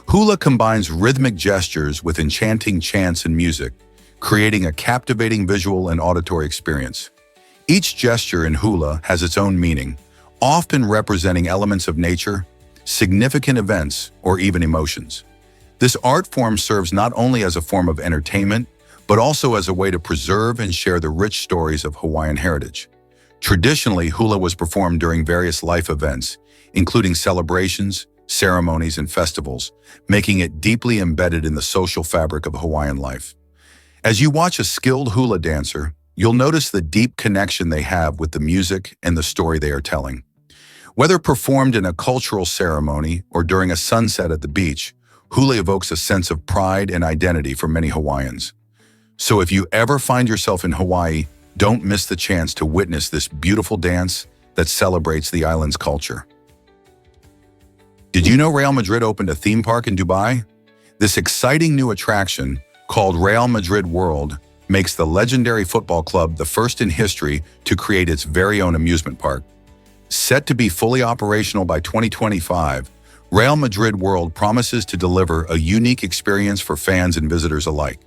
Hula combines rhythmic gestures with enchanting chants and music, creating a captivating visual and auditory experience. Each gesture in hula has its own meaning, often representing elements of nature, significant events, or even emotions. This art form serves not only as a form of entertainment, but also as a way to preserve and share the rich stories of Hawaiian heritage. Traditionally, hula was performed during various life events, including celebrations, ceremonies, and festivals, making it deeply embedded in the social fabric of Hawaiian life. As you watch a skilled hula dancer, you'll notice the deep connection they have with the music and the story they are telling. Whether performed in a cultural ceremony or during a sunset at the beach, hula evokes a sense of pride and identity for many Hawaiians. So if you ever find yourself in Hawaii, don't miss the chance to witness this beautiful dance that celebrates the island's culture. Did you know Real Madrid opened a theme park in Dubai? This exciting new attraction, called Real Madrid World, makes the legendary football club the first in history to create its very own amusement park. Set to be fully operational by 2025, Real Madrid World promises to deliver a unique experience for fans and visitors alike.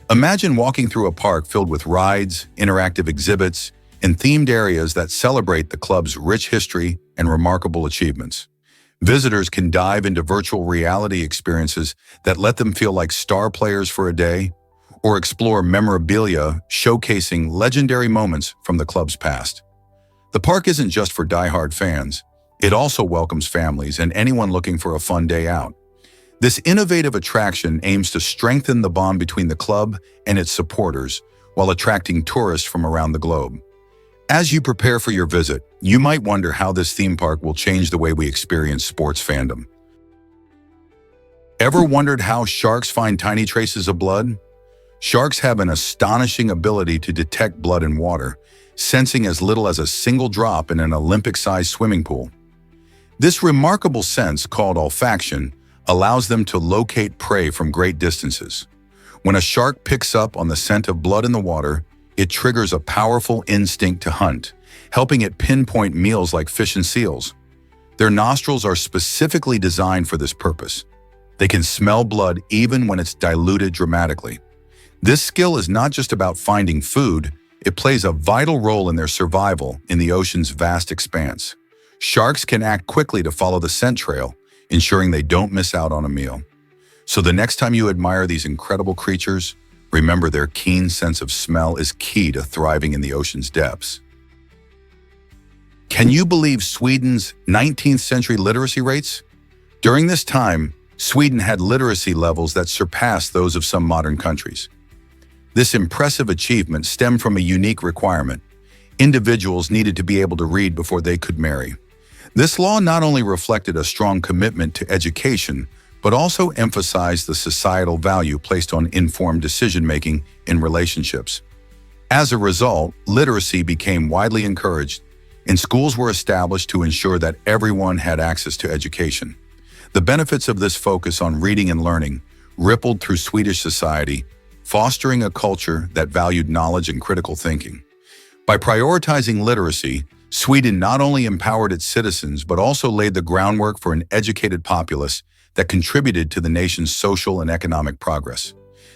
Imagine walking through a park filled with rides, interactive exhibits, and themed areas that celebrate the club's rich history and remarkable achievements. Visitors can dive into virtual reality experiences that let them feel like star players for a day, or explore memorabilia showcasing legendary moments from the club's past. The park isn't just for die-hard fans. It also welcomes families and anyone looking for a fun day out. This innovative attraction aims to strengthen the bond between the club and its supporters while attracting tourists from around the globe. As you prepare for your visit, you might wonder how this theme park will change the way we experience sports fandom. Ever wondered how sharks find tiny traces of blood? Sharks have an astonishing ability to detect blood in water, sensing as little as a single drop in an Olympic-sized swimming pool. This remarkable sense, called olfaction, allows them to locate prey from great distances. When a shark picks up on the scent of blood in the water, it triggers a powerful instinct to hunt, helping it pinpoint meals like fish and seals. Their nostrils are specifically designed for this purpose. They can smell blood even when it's diluted dramatically. This skill is not just about finding food, it plays a vital role in their survival in the ocean's vast expanse. Sharks can act quickly to follow the scent trail, ensuring they don't miss out on a meal. So the next time you admire these incredible creatures, remember their keen sense of smell is key to thriving in the ocean's depths. Can you believe Sweden's 19th century literacy rates? During this time, Sweden had literacy levels that surpassed those of some modern countries. This impressive achievement stemmed from a unique requirement. Individuals needed to be able to read before they could marry. This law not only reflected a strong commitment to education, but also emphasized the societal value placed on informed decision-making in relationships. As a result, literacy became widely encouraged, and schools were established to ensure that everyone had access to education. The benefits of this focus on reading and learning rippled through Swedish society, fostering a culture that valued knowledge and critical thinking. By prioritizing literacy, Sweden not only empowered its citizens, but also laid the groundwork for an educated populace that contributed to the nation's social and economic progress.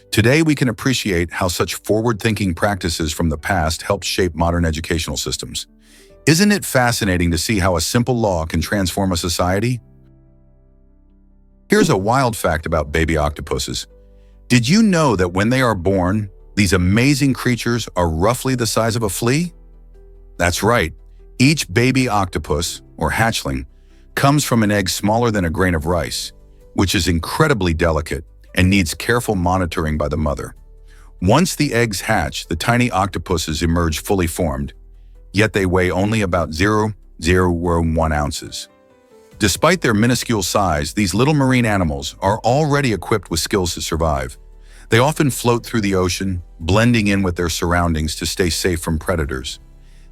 Today, we can appreciate how such forward-thinking practices from the past helped shape modern educational systems. Isn't it fascinating to see how a simple law can transform a society? Here's a wild fact about baby octopuses. Did you know that when they are born, these amazing creatures are roughly the size of a flea? That's right. Each baby octopus, or hatchling, comes from an egg smaller than a grain of rice, which is incredibly delicate and needs careful monitoring by the mother. Once the eggs hatch, the tiny octopuses emerge fully formed, yet they weigh only about 0.001 ounces. Despite their minuscule size, these little marine animals are already equipped with skills to survive. They often float through the ocean, blending in with their surroundings to stay safe from predators.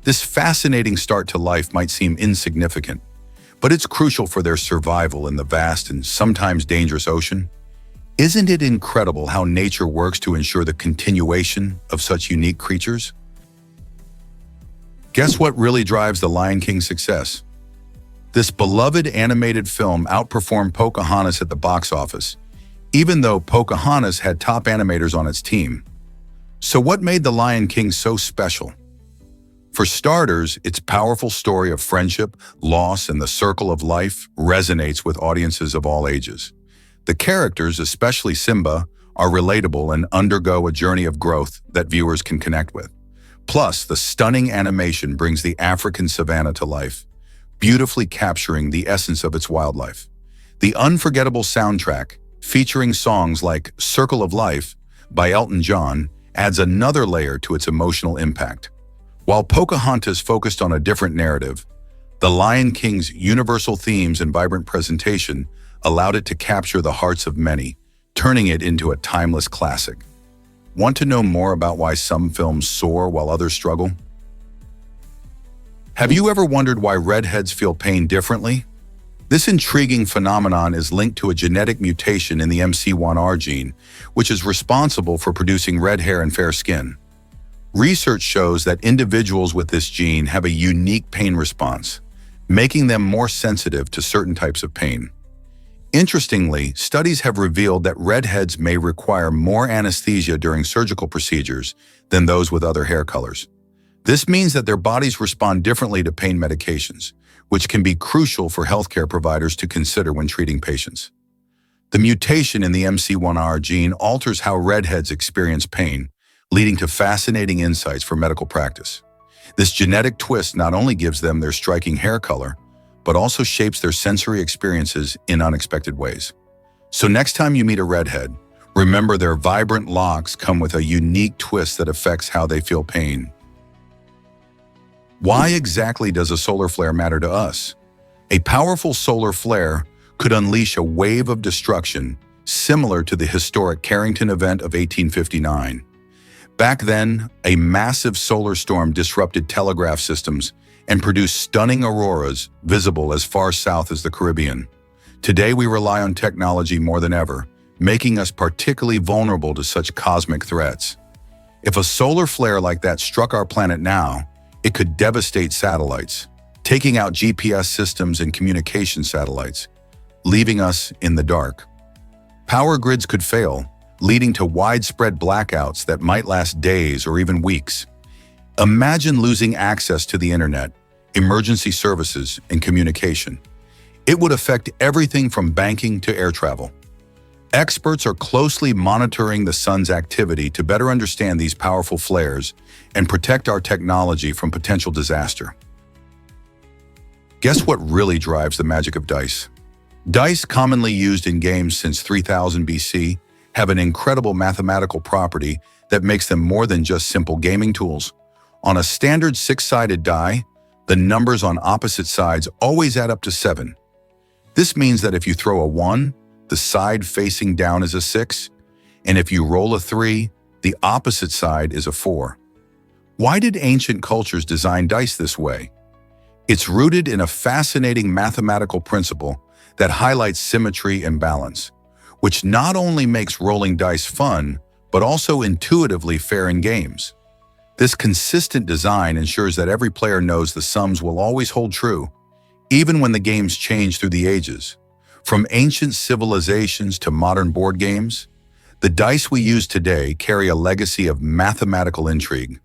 This fascinating start to life might seem insignificant, but it's crucial for their survival in the vast and sometimes dangerous ocean. Isn't it incredible how nature works to ensure the continuation of such unique creatures? Guess what really drives The Lion King's success? This beloved animated film outperformed Pocahontas at the box office, even though Pocahontas had top animators on its team. So what made The Lion King so special? For starters, its powerful story of friendship, loss, and the circle of life resonates with audiences of all ages. The characters, especially Simba, are relatable and undergo a journey of growth that viewers can connect with. Plus, the stunning animation brings the African savanna to life, beautifully capturing the essence of its wildlife. The unforgettable soundtrack, featuring songs like Circle of Life by Elton John, adds another layer to its emotional impact. While Pocahontas focused on a different narrative, The Lion King's universal themes and vibrant presentation allowed it to capture the hearts of many, turning it into a timeless classic. Want to know more about why some films soar while others struggle? Have you ever wondered why redheads feel pain differently? This intriguing phenomenon is linked to a genetic mutation in the MC1R gene, which is responsible for producing red hair and fair skin. Research shows that individuals with this gene have a unique pain response, making them more sensitive to certain types of pain. Interestingly, studies have revealed that redheads may require more anesthesia during surgical procedures than those with other hair colors. This means that their bodies respond differently to pain medications, which can be crucial for healthcare providers to consider when treating patients. The mutation in the MC1R gene alters how redheads experience pain, leading to fascinating insights for medical practice. This genetic twist not only gives them their striking hair color, but also shapes their sensory experiences in unexpected ways. So next time you meet a redhead, remember their vibrant locks come with a unique twist that affects how they feel pain. Why exactly does a solar flare matter to us? A powerful solar flare could unleash a wave of destruction similar to the historic Carrington event of 1859. Back then, a massive solar storm disrupted telegraph systems and produced stunning auroras visible as far south as the Caribbean. Today, we rely on technology more than ever, making us particularly vulnerable to such cosmic threats. If a solar flare like that struck our planet now, it could devastate satellites, taking out GPS systems and communication satellites, leaving us in the dark. Power grids could fail, leading to widespread blackouts that might last days or even weeks. Imagine losing access to the internet, emergency services, and communication. It would affect everything from banking to air travel. Experts are closely monitoring the sun's activity to better understand these powerful flares and protect our technology from potential disaster. Guess what really drives the magic of dice? Dice, commonly used in games since 3000 BC, have an incredible mathematical property that makes them more than just simple gaming tools. On a standard six-sided die, the numbers on opposite sides always add up to 7. This means that if you throw a 1, the side facing down is a 6, and if you roll a 3, the opposite side is a 4. Why did ancient cultures design dice this way? It's rooted in a fascinating mathematical principle that highlights symmetry and balance, which not only makes rolling dice fun, but also intuitively fair in games. This consistent design ensures that every player knows the sums will always hold true, even when the games change through the ages. From ancient civilizations to modern board games, the dice we use today carry a legacy of mathematical intrigue.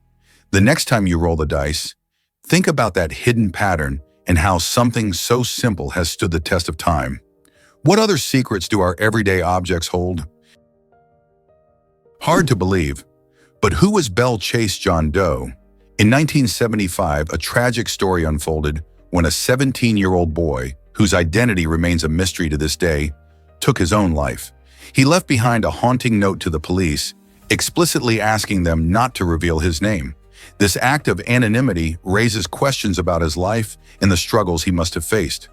The next time you roll the dice, think about that hidden pattern and how something so simple has stood the test of time. What other secrets do our everyday objects hold? Hard to believe, but who was Belle-Chasse John Doe? In 1975, a tragic story unfolded when a 17-year-old boy, whose identity remains a mystery to this day, took his own life. He left behind a haunting note to the police, explicitly asking them not to reveal his name. This act of anonymity raises questions about his life and the struggles he must have faced.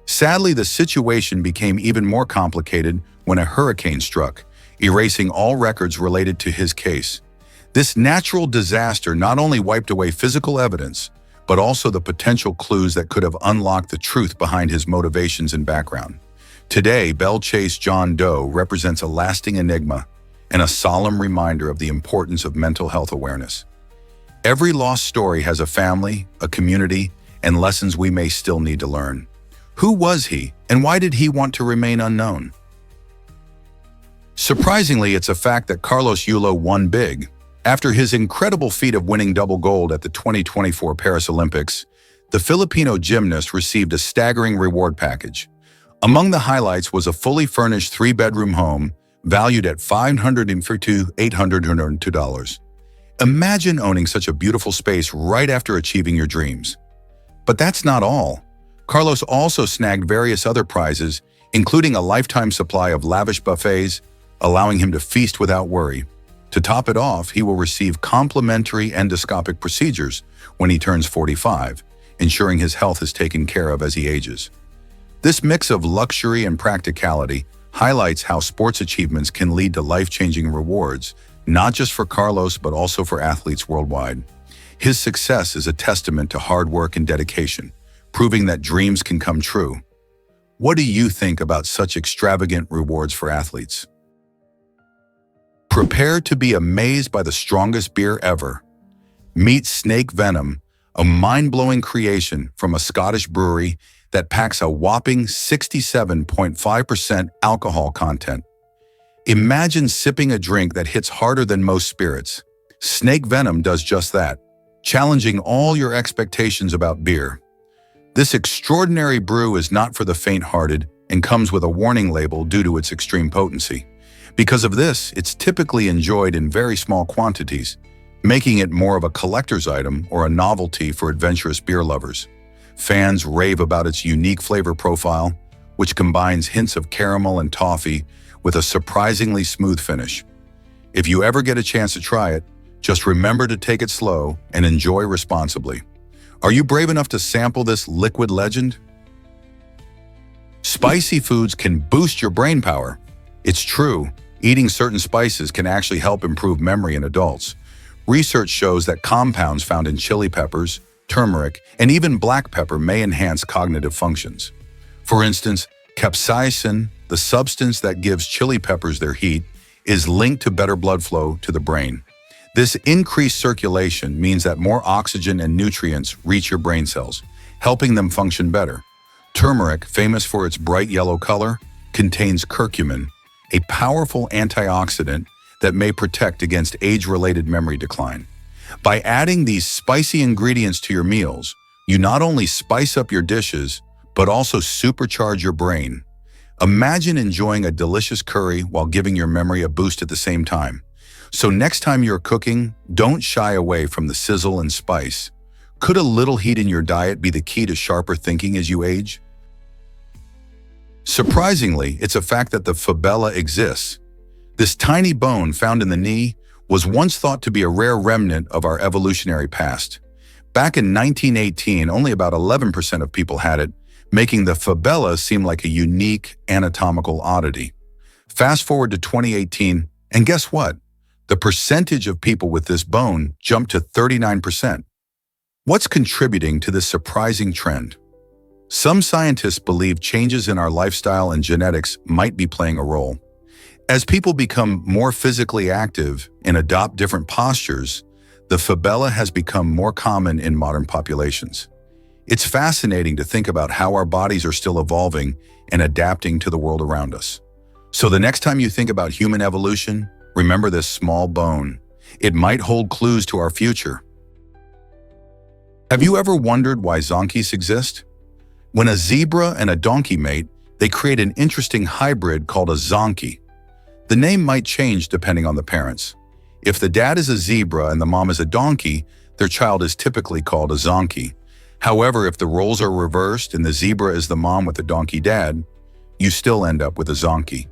Sadly, the situation became even more complicated when a hurricane struck, erasing all records related to his case. This natural disaster not only wiped away physical evidence, but also the potential clues that could have unlocked the truth behind his motivations and background. Today, Belle-Chasse John Doe represents a lasting enigma and a solemn reminder of the importance of mental health awareness. Every lost story has a family, a community, and lessons we may still need to learn. Who was he, and why did he want to remain unknown? Surprisingly, it's a fact that Carlos Yulo won big. After his incredible feat of winning double gold at the 2024 Paris Olympics, the Filipino gymnast received a staggering reward package, Among the highlights was a fully furnished three-bedroom home valued at $500 to $802. Imagine owning such a beautiful space right after achieving your dreams. But that's not all. Carlos also snagged various other prizes, including a lifetime supply of lavish buffets, allowing him to feast without worry. To top it off, he will receive complimentary endoscopic procedures when he turns 45, ensuring his health is taken care of as he ages. This mix of luxury and practicality highlights how sports achievements can lead to life-changing rewards, not just for Carlos but also for athletes worldwide. His success is a testament to hard work and dedication, proving that dreams can come true. What do you think about such extravagant rewards for athletes? Prepare to be amazed by the strongest beer ever. Meet Snake Venom, a mind-blowing creation from a Scottish brewery that packs a whopping 67.5% alcohol content. Imagine sipping a drink that hits harder than most spirits. Snake Venom does just that, challenging all your expectations about beer. This extraordinary brew is not for the faint-hearted and comes with a warning label due to its extreme potency. Because of this, it's typically enjoyed in very small quantities, making it more of a collector's item or a novelty for adventurous beer lovers. Fans rave about its unique flavor profile, which combines hints of caramel and toffee with a surprisingly smooth finish. If you ever get a chance to try it, just remember to take it slow and enjoy responsibly. Are you brave enough to sample this liquid legend? Spicy foods can boost your brain power. It's true, eating certain spices can actually help improve memory in adults. Research shows that compounds found in chili peppers, turmeric, and even black pepper may enhance cognitive functions. For instance, capsaicin, the substance that gives chili peppers their heat, is linked to better blood flow to the brain. This increased circulation means that more oxygen and nutrients reach your brain cells, helping them function better. Turmeric, famous for its bright yellow color, contains curcumin, a powerful antioxidant that may protect against age-related memory decline. By adding these spicy ingredients to your meals, you not only spice up your dishes, but also supercharge your brain. Imagine enjoying a delicious curry while giving your memory a boost at the same time. So next time you're cooking, don't shy away from the sizzle and spice. Could a little heat in your diet be the key to sharper thinking as you age? Surprisingly, it's a fact that the fibula exists. This tiny bone found in the knee was once thought to be a rare remnant of our evolutionary past. Back in 1918, only about 11% of people had it, making the fibula seem like a unique anatomical oddity. Fast forward to 2018, and guess what? The percentage of people with this bone jumped to 39%. What's contributing to this surprising trend? Some scientists believe changes in our lifestyle and genetics might be playing a role. As people become more physically active and adopt different postures, the fibula has become more common in modern populations. It's fascinating to think about how our bodies are still evolving and adapting to the world around us. So the next time you think about human evolution, remember this small bone. It might hold clues to our future. Have you ever wondered why zonkies exist? When a zebra and a donkey mate, they create an interesting hybrid called a zonkie. The name might change depending on the parents. If the dad is a zebra and the mom is a donkey, their child is typically called a zonkie. However, if the roles are reversed and the zebra is the mom with the donkey dad, you still end up with a zonkie.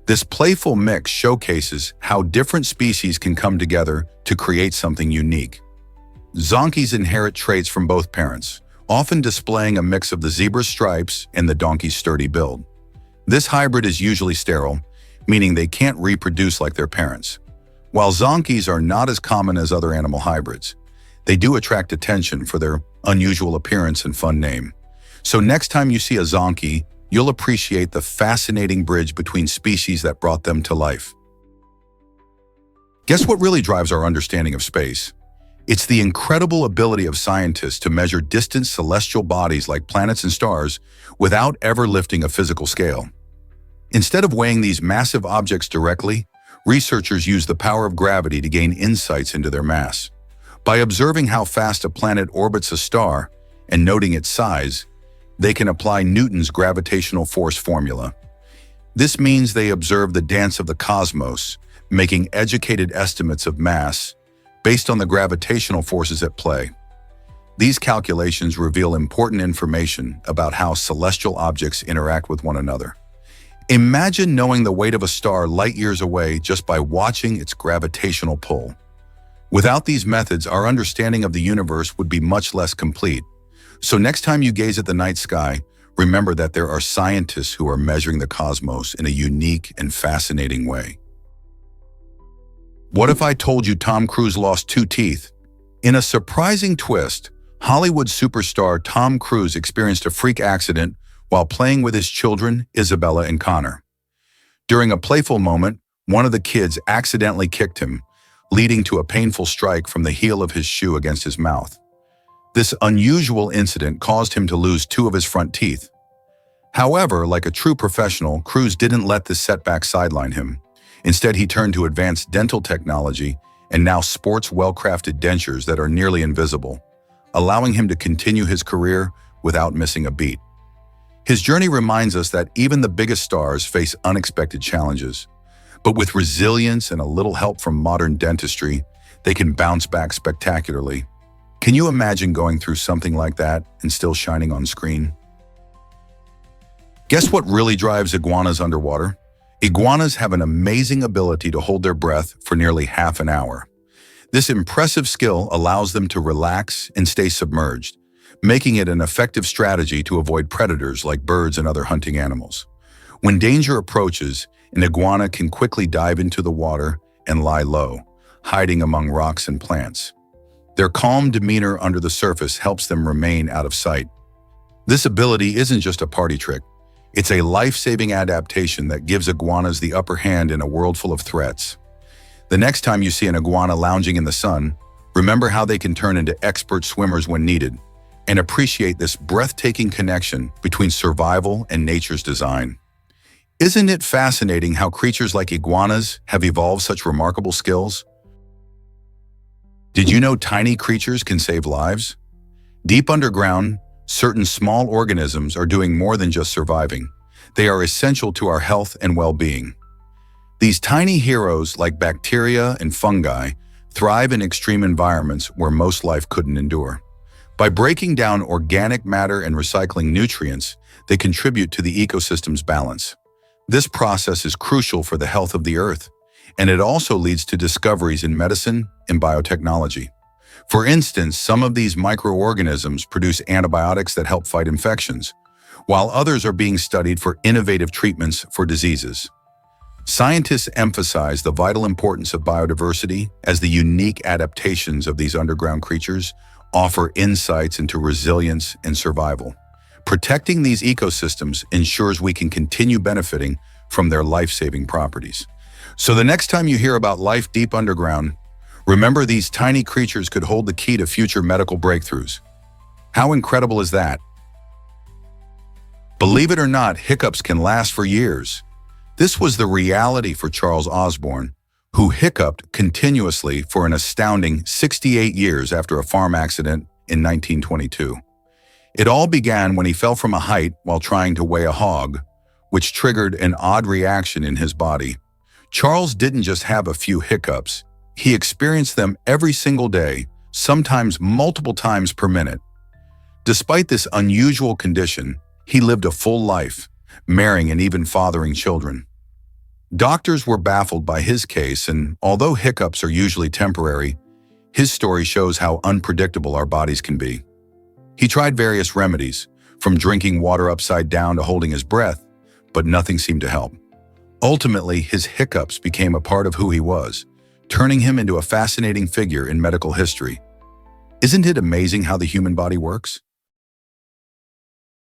This playful mix showcases how different species can come together to create something unique. Zonkies inherit traits from both parents, often displaying a mix of the zebra's stripes and the donkey's sturdy build. This hybrid is usually sterile, meaning they can't reproduce like their parents. While zonkies are not as common as other animal hybrids, they do attract attention for their unusual appearance and fun name. So next time you see a zonkie, you'll appreciate the fascinating bridge between species that brought them to life. Guess what really drives our understanding of space? It's the incredible ability of scientists to measure distant celestial bodies like planets and stars without ever lifting a physical scale. Instead of weighing these massive objects directly, researchers use the power of gravity to gain insights into their mass. By observing how fast a planet orbits a star and noting its size, they can apply Newton's gravitational force formula. This means they observe the dance of the cosmos, making educated estimates of mass based on the gravitational forces at play. These calculations reveal important information about how celestial objects interact with one another. Imagine knowing the weight of a star light years away just by watching its gravitational pull. Without these methods, our understanding of the universe would be much less complete. So next time you gaze at the night sky, remember that there are scientists who are measuring the cosmos in a unique and fascinating way. What if I told you Tom Cruise lost 2 teeth? In a surprising twist, Hollywood superstar Tom Cruise experienced a freak accident while playing with his children, Isabella and Connor. During a playful moment, one of the kids accidentally kicked him, leading to a painful strike from the heel of his shoe against his mouth. This unusual incident caused him to lose 2 of his front teeth. However, like a true professional, Cruise didn't let this setback sideline him. Instead, he turned to advanced dental technology and now sports well-crafted dentures that are nearly invisible, allowing him to continue his career without missing a beat. His journey reminds us that even the biggest stars face unexpected challenges. But with resilience and a little help from modern dentistry, they can bounce back spectacularly. Can you imagine going through something like that and still shining on screen? Guess what really drives iguanas underwater? Iguanas have an amazing ability to hold their breath for nearly half an hour. This impressive skill allows them to relax and stay submerged, making it an effective strategy to avoid predators like birds and other hunting animals. When danger approaches, an iguana can quickly dive into the water and lie low, hiding among rocks and plants. Their calm demeanor under the surface helps them remain out of sight. This ability isn't just a party trick. It's a life-saving adaptation that gives iguanas the upper hand in a world full of threats. The next time you see an iguana lounging in the sun, remember how they can turn into expert swimmers when needed, and appreciate this breathtaking connection between survival and nature's design. Isn't it fascinating how creatures like iguanas have evolved such remarkable skills? Did you know tiny creatures can save lives? Deep underground, certain small organisms are doing more than just surviving. They are essential to our health and well-being. These tiny heroes, like bacteria and fungi, thrive in extreme environments where most life couldn't endure. By breaking down organic matter and recycling nutrients, they contribute to the ecosystem's balance. This process is crucial for the health of the Earth, and it also leads to discoveries in medicine and biotechnology. For instance, some of these microorganisms produce antibiotics that help fight infections, while others are being studied for innovative treatments for diseases. Scientists emphasize the vital importance of biodiversity as the unique adaptations of these underground creatures offer insights into resilience and survival. Protecting these ecosystems ensures we can continue benefiting from their life-saving properties. So the next time you hear about life deep underground, remember these tiny creatures could hold the key to future medical breakthroughs. How incredible is that? Believe it or not, hiccups can last for years. This was the reality for Charles Osborne, who hiccuped continuously for an astounding 68 years after a farm accident in 1922. It all began when he fell from a height while trying to weigh a hog, which triggered an odd reaction in his body. Charles didn't just have a few hiccups. He experienced them every single day, sometimes multiple times per minute. Despite this unusual condition, he lived a full life, marrying and even fathering children. Doctors were baffled by his case, and although hiccups are usually temporary, his story shows how unpredictable our bodies can be. He tried various remedies, from drinking water upside down to holding his breath, but nothing seemed to help. Ultimately, his hiccups became a part of who he was, turning him into a fascinating figure in medical history. Isn't it amazing how the human body works?